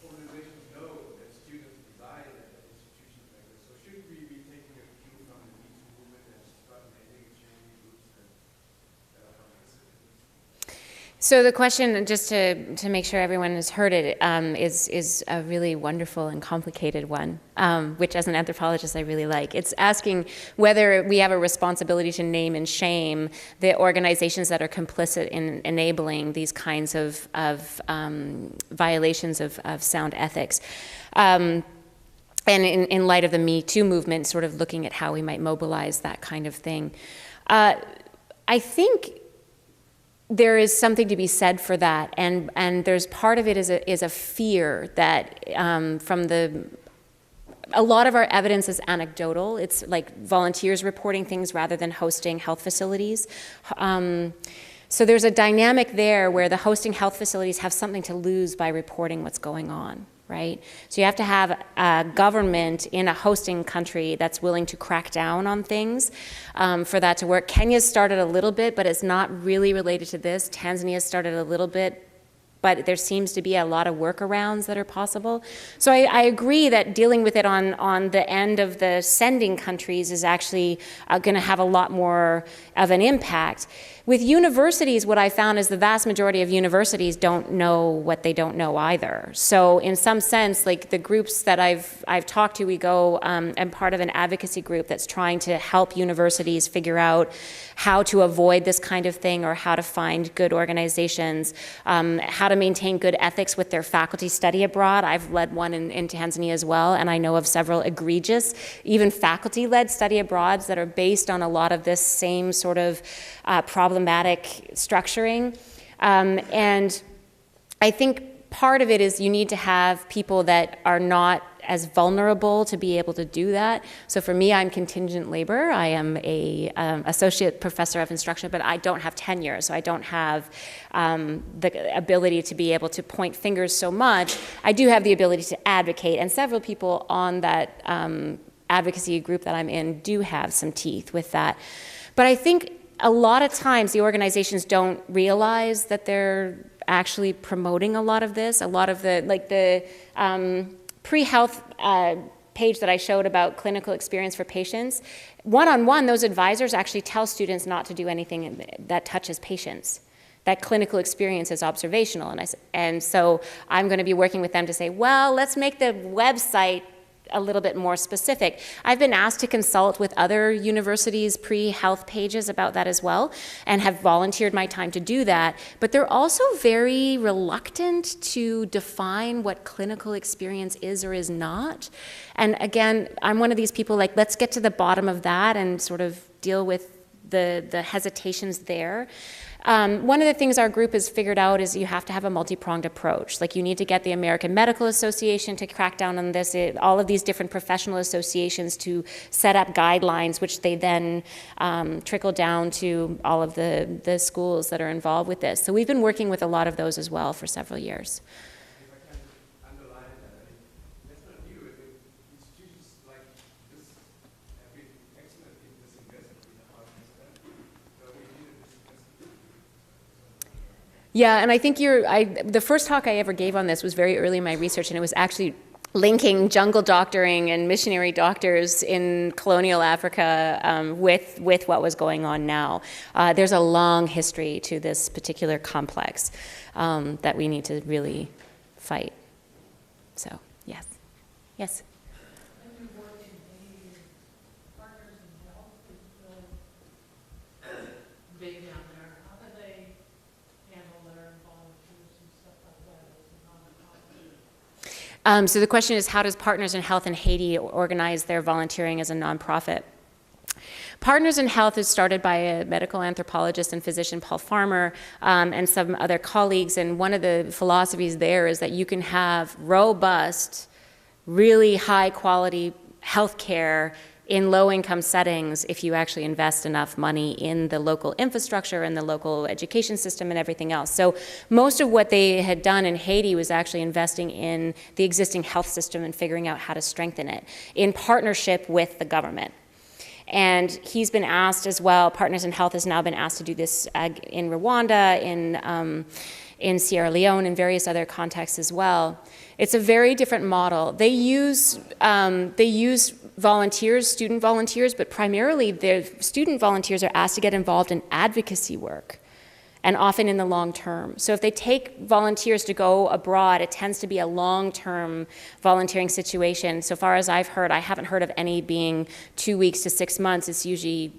organizations know that students reside at institutions like this? So shouldn't we be taking a cue from the Me Too movement and start naming and shaming groups that are complicit? So the question, just to make sure everyone has heard it, is a really wonderful and complicated one, which as an anthropologist I really like. It's asking whether we have a responsibility to name and shame the organizations that are complicit in enabling these kinds of violations of sound ethics. And in light of the Me Too movement, sort of looking at how we might mobilize that kind of thing. I think there is something to be said for that, and there's part of it is a fear that a lot of our evidence is anecdotal. It's like volunteers reporting things rather than hosting health facilities. So there's a dynamic there where the hosting health facilities have something to lose by reporting what's going on, right? So you have to have a government in a hosting country that's willing to crack down on things for that to work. Kenya's started a little bit, but it's not really related to this. Tanzania's started a little bit, but there seems to be a lot of workarounds that are possible. So I agree that dealing with it on the end of the sending countries is actually going to have a lot more of an impact. With universities, what I found is the vast majority of universities don't know what they don't know either. So in some sense, like the groups that I've talked to, we go, I'm part of an advocacy group that's trying to help universities figure out how to avoid this kind of thing or how to find good organizations, how to maintain good ethics with their faculty study abroad. I've led one in Tanzania as well, and I know of several egregious, even faculty-led study abroads that are based on a lot of this same sort of problematic structuring. And I think part of it is you need to have people that are not as vulnerable to be able to do that. So for me, I'm contingent labor. I am a associate professor of instruction, but I don't have tenure, so I don't have the ability to be able to point fingers so much. I do have the ability to advocate, and several people on that advocacy group that I'm in do have some teeth with that. But I think a lot of times the organizations don't realize that they're actually promoting a lot of this. A lot of the pre-health page that I showed about clinical experience for patients, one-on-one, those advisors actually tell students not to do anything that touches patients. That clinical experience is observational. And so I'm going to be working with them to say, well, let's make the website a little bit more specific. I've been asked to consult with other universities' pre-health pages about that as well, and have volunteered my time to do that, but they're also very reluctant to define what clinical experience is or is not. And again, I'm one of these people like, let's get to the bottom of that and sort of deal with the hesitations there. One of the things our group has figured out is you have to have a multi-pronged approach. Like you need to get the American Medical Association to crack down on this, all of these different professional associations to set up guidelines, which they then trickle down to all of the schools that are involved with this. So we've been working with a lot of those as well for several years. If I can underline that, I mean, that's not new. Institutions like this have been excellent in this investment in the partners. So we needed this investment. Yeah, and I think the first talk I ever gave on this was very early in my research, and it was actually linking jungle doctoring and missionary doctors in colonial Africa with what was going on now. There's a long history to this particular complex that we need to really fight. So, yes. Yes? So the question is, how does Partners in Health in Haiti organize their volunteering as a nonprofit? Partners in Health is started by a medical anthropologist and physician, Paul Farmer, and some other colleagues. And one of the philosophies there is that you can have robust, really high quality health care in low-income settings if you actually invest enough money in the local infrastructure and the local education system and everything else. So most of what they had done in Haiti was actually investing in the existing health system and figuring out how to strengthen it in partnership with the government. And he's been asked as well, Partners in Health has now been asked to do this in Rwanda, in Sierra Leone, and various other contexts as well. It's a very different model. They use volunteers, student volunteers, but primarily the student volunteers are asked to get involved in advocacy work, and often in the long term. So if they take volunteers to go abroad, it tends to be a long-term volunteering situation. So far as I've heard, I haven't heard of any being 2 weeks to 6 months. It's usually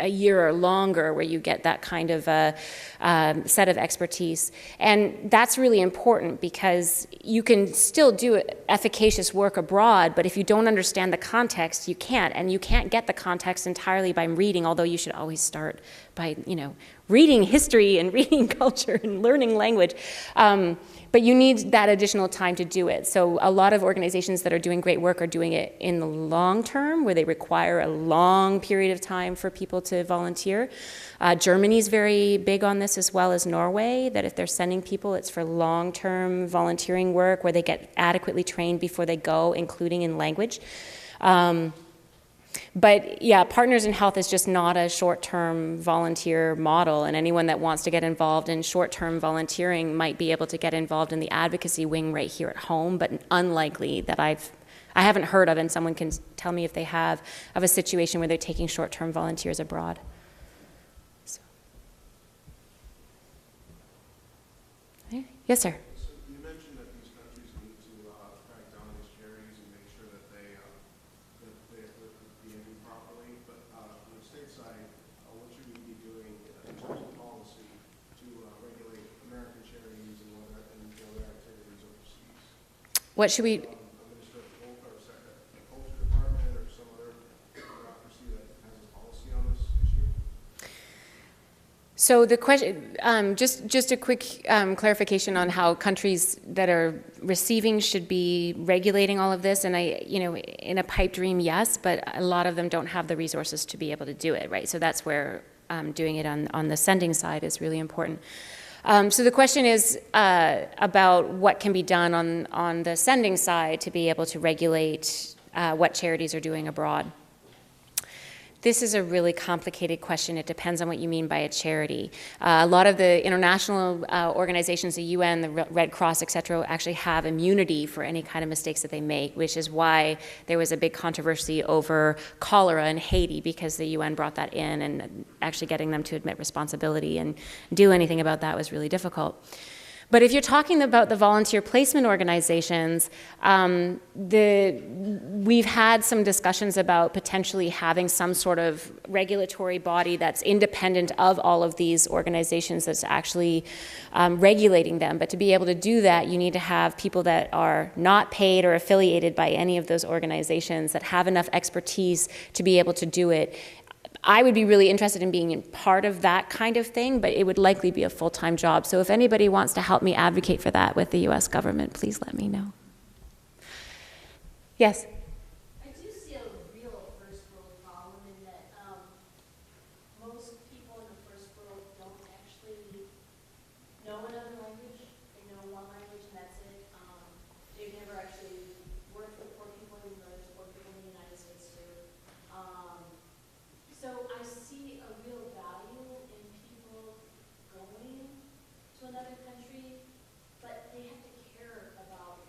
a year or longer where you get that kind of set of expertise. And that's really important because you can still do efficacious work abroad, but if you don't understand the context, you can't. And you can't get the context entirely by reading, although you should always start by, reading history and reading culture and learning language. But you need that additional time to do it. So a lot of organizations that are doing great work are doing it in the long term, where they require a long period of time for people to volunteer. Germany's very big on this, as well as Norway, that if they're sending people, it's for long-term volunteering work where they get adequately trained before they go, including in language. But yeah, Partners in Health is just not a short-term volunteer model, and anyone that wants to get involved in short-term volunteering might be able to get involved in the advocacy wing right here at home, but unlikely that I haven't heard of, and someone can tell me if they have, of a situation where they're taking short-term volunteers abroad. So. Yes, sir. What should we? So the question, just a quick clarification on how countries that are receiving should be regulating all of this. And in a pipe dream, yes, but a lot of them don't have the resources to be able to do it, right? So that's where doing it on the sending side is really important. So the question is about what can be done on the sending side to be able to regulate what charities are doing abroad. This is a really complicated question. It depends on what you mean by a charity. A lot of the international organizations, the UN, the Red Cross, et cetera, actually have immunity for any kind of mistakes that they make, which is why there was a big controversy over cholera in Haiti, because the UN brought that in, and actually getting them to admit responsibility and do anything about that was really difficult. But if you're talking about the volunteer placement organizations, we've had some discussions about potentially having some sort of regulatory body that's independent of all of these organizations that's actually regulating them. But to be able to do that, you need to have people that are not paid or affiliated by any of those organizations, that have enough expertise to be able to do it I would be really interested in being part of that kind of thing, but it would likely be a full-time job. So if anybody wants to help me advocate for that with the US government, please let me know. Yes? I do see a real first world problem in that most people in the first world don't actually know another language. They know one language and that's it. They've never actually worked with poor people, even though there's poor people in the United States too. So I see a real value in people going to another country, but they have to care about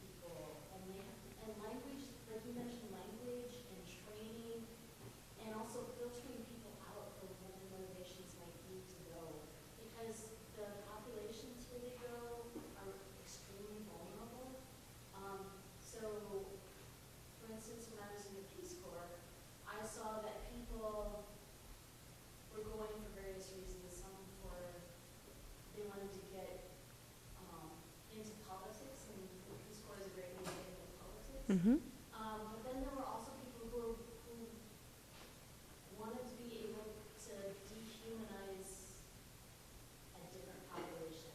people, and language, like you mentioned, language and training, and also filtering people out from what their motivations might be to go, because the populations where they go are extremely vulnerable. So, for instance, when I was in the Peace Corps, I saw that people were going for various reasons. Some for they wanted to get into politics, and the Peace Corps is a great way to get into politics. Mm-hmm. But then there were also people who wanted to be able to dehumanize a different population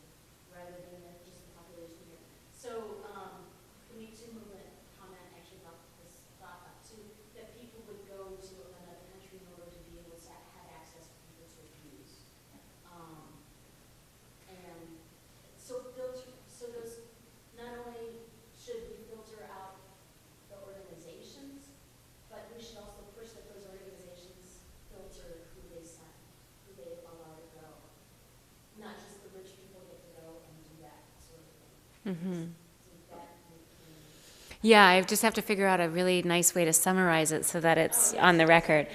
rather than just the population here. So the Me Too movement comment actually brought this thought up too, that people would go to another country in order to be able to have access to people to abuse. And so those, not only should we filter out the organizations, but we should also push that those organizations filter who they send, who they allow to go. Not just the rich people get to go and do that sort of thing. Mm-hmm. So that would be- Yeah, I just have to figure out a really nice way to summarize it so that it's on the record.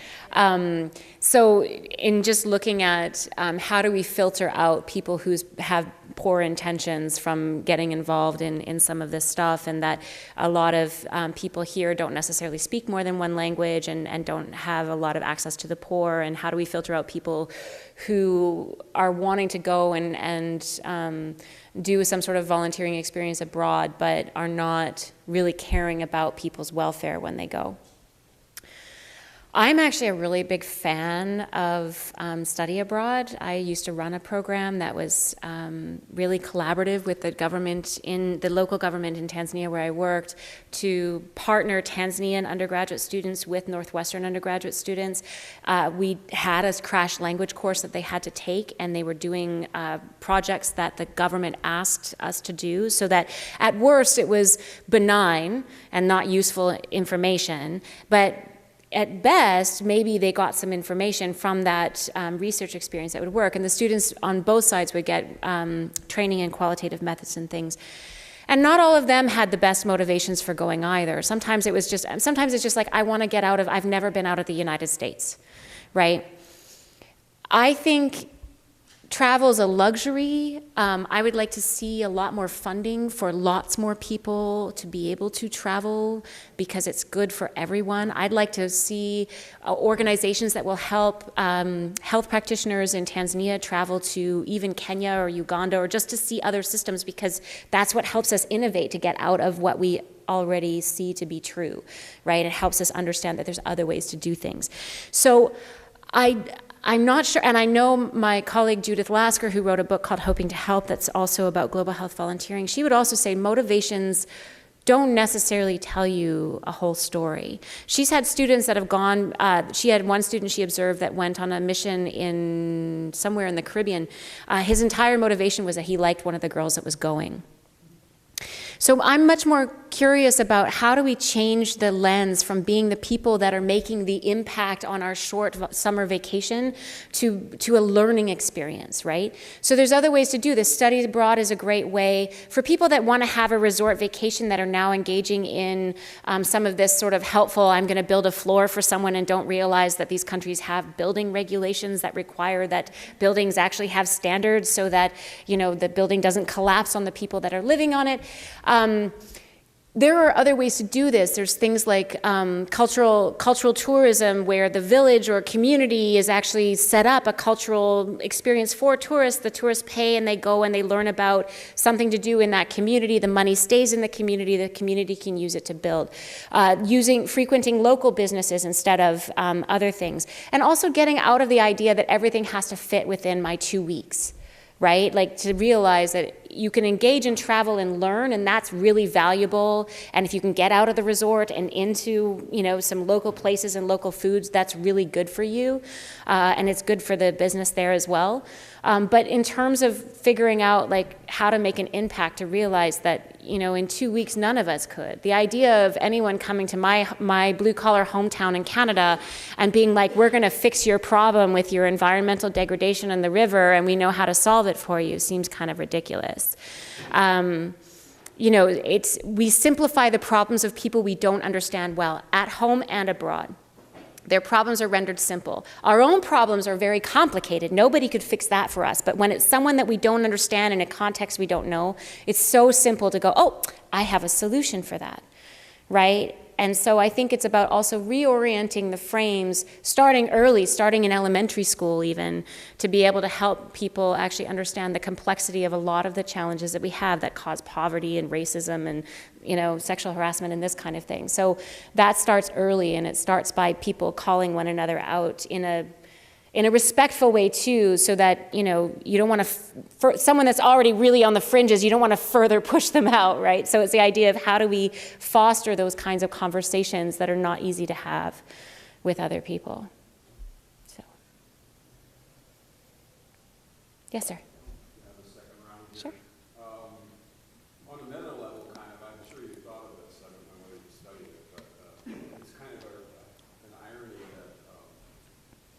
So in just looking at how do we filter out people who have poor intentions from getting involved in some of this stuff, and that a lot of people here don't necessarily speak more than one language and don't have a lot of access to the poor, and how do we filter out people who are wanting to go and do some sort of volunteering experience abroad but are not really caring about people's welfare when they go. I'm actually a really big fan of study abroad. I used to run a program that was really collaborative with the government, in the local government in Tanzania where I worked, to partner Tanzanian undergraduate students with Northwestern undergraduate students. We had a crash language course that they had to take, and they were doing projects that the government asked us to do, so that at worst it was benign and not useful information, but at best, maybe they got some information from that research experience that would work. And the students on both sides would get training in qualitative methods and things. And not all of them had the best motivations for going either. Sometimes it's just like, I want to get out of, I've never been out of the United States, right? I think travel's a luxury. I would like to see a lot more funding for lots more people to be able to travel, because it's good for everyone. I'd like to see organizations that will help health practitioners in Tanzania travel to even Kenya or Uganda, or just to see other systems, because that's what helps us innovate to get out of what we already see to be true, right? It helps us understand that there's other ways to do things. So I'm not sure, and I know my colleague Judith Lasker, who wrote a book called Hoping to Help that's also about global health volunteering, she would also say motivations don't necessarily tell you a whole story. She's had students that have gone, she had one student she observed that went on a mission in somewhere in the Caribbean. His entire motivation was that he liked one of the girls that was going. So I'm much more curious about how do we change the lens from being the people that are making the impact on our short summer vacation to a learning experience, right? So there's other ways to do this. Study abroad is a great way for people that want to have a resort vacation that are now engaging in some of this sort of helpful, I'm going to build a floor for someone, and don't realize that these countries have building regulations that require that buildings actually have standards so that, you know, the building doesn't collapse on the people that are living on it. there are other ways to do this. There's things like cultural tourism, where the village or community is actually set up a cultural experience for tourists. The tourists pay and they go and they learn about something to do in that community. The money stays in the community can use it to build. Frequenting local businesses instead of other things. And also getting out of the idea that everything has to fit within my 2 weeks. Right? Like, to realize that you can engage in travel and learn, and that's really valuable. And if you can get out of the resort and into, some local places and local foods, that's really good for you. And it's good for the business there as well. But in terms of figuring out like how to make an impact, to realize that, in 2 weeks, none of us could. The idea of anyone coming to my blue collar hometown in Canada and being like, we're going to fix your problem with your environmental degradation in the river and we know how to solve it for you, seems kind of ridiculous. We simplify the problems of people we don't understand well, at home and abroad. Their problems are rendered simple. Our own problems are very complicated. Nobody could fix that for us. But when it's someone that we don't understand in a context we don't know, it's so simple to go, oh, I have a solution for that, right? And so I think it's about also reorienting the frames, starting early, starting in elementary school even, to be able to help people actually understand the complexity of a lot of the challenges that we have that cause poverty and racism and, sexual harassment and this kind of thing. So that starts early, and it starts by people calling one another out in a respectful way too, so that, you don't want to, for someone that's already really on the fringes, you don't want to further push them out, right? So it's the idea of how do we foster those kinds of conversations that are not easy to have with other people. So, yes, sir. Have a second round here. Sure. On a meta level, kind of, I'm sure you thought of this, I don't know whether you studied it, but it's kind of an irony that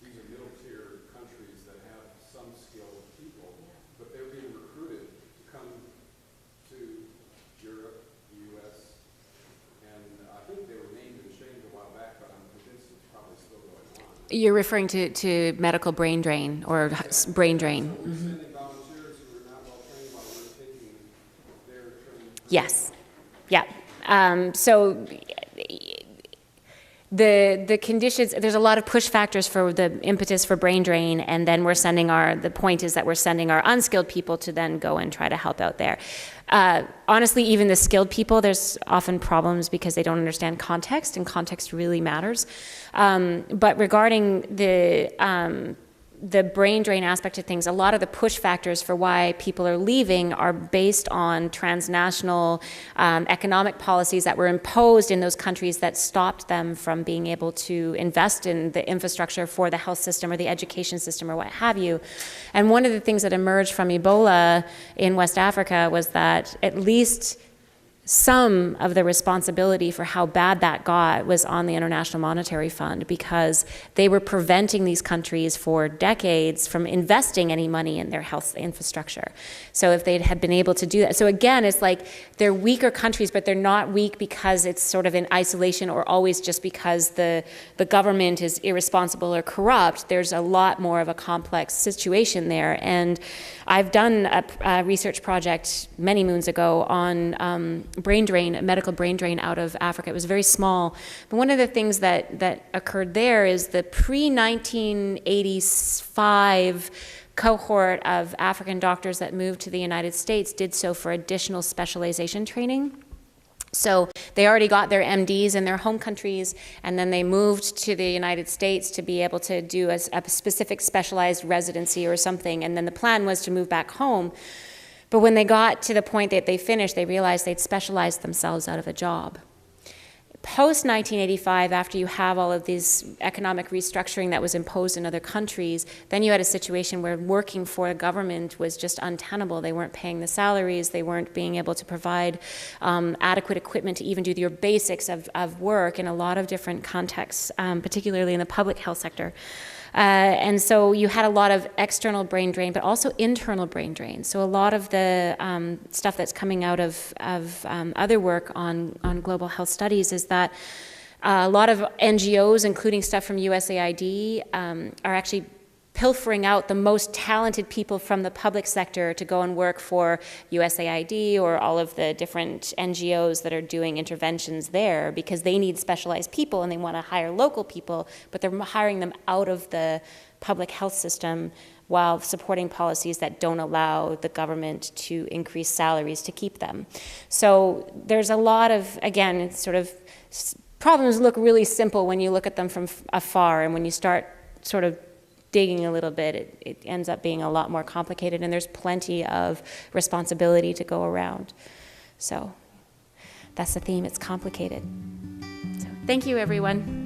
these are middle-tier countries that have some skilled people, but they're being recruited to come to Europe, the U.S., and I think they were named and shamed a while back, but I'm convinced it's probably still going on. You're referring to medical brain drain or brain drain. So we're sending volunteers who are not well trained while we're taking their training. Yes. Yeah. So the conditions, there's a lot of push factors for the impetus for brain drain, and then the point is that we're sending our unskilled people to then go and try to help out there. Honestly, even the skilled people, there's often problems because they don't understand context, and context really matters. But regarding the brain drain aspect of things, a lot of the push factors for why people are leaving are based on transnational economic policies that were imposed in those countries that stopped them from being able to invest in the infrastructure for the health system or the education system or what have you. And one of the things that emerged from Ebola in West Africa was that at least some of the responsibility for how bad that got was on the International Monetary Fund, because they were preventing these countries for decades from investing any money in their health infrastructure. So if they had been able to do that. So again, it's like they're weaker countries, but they're not weak because it's sort of in isolation or always just because the government is irresponsible or corrupt. There's a lot more of a complex situation there. And I've done a research project many moons ago on brain drain, medical brain drain out of Africa. It was very small. But one of the things that occurred there is the pre-1985 cohort of African doctors that moved to the United States did so for additional specialization training. So they already got their MDs in their home countries, and then they moved to the United States to be able to do a specific specialized residency or something, and then the plan was to move back home. But when they got to the point that they finished, they realized they'd specialized themselves out of a job. Post-1985, after you have all of this economic restructuring that was imposed in other countries, then you had a situation where working for a government was just untenable. They weren't paying the salaries. They weren't being able to provide adequate equipment to even do your basics of work in a lot of different contexts, particularly in the public health sector. And so you had a lot of external brain drain, but also internal brain drain. So a lot of the stuff that's coming out of other work on global health studies is that a lot of NGOs, including stuff from USAID, are actually pilfering out the most talented people from the public sector to go and work for USAID or all of the different NGOs that are doing interventions there, because they need specialized people and they want to hire local people, but they're hiring them out of the public health system while supporting policies that don't allow the government to increase salaries to keep them. So there's a lot of, again, it's sort of, problems look really simple when you look at them from afar, and when you start sort of digging a little bit, it ends up being a lot more complicated, and there's plenty of responsibility to go around. So that's the theme, it's complicated. So thank you, everyone.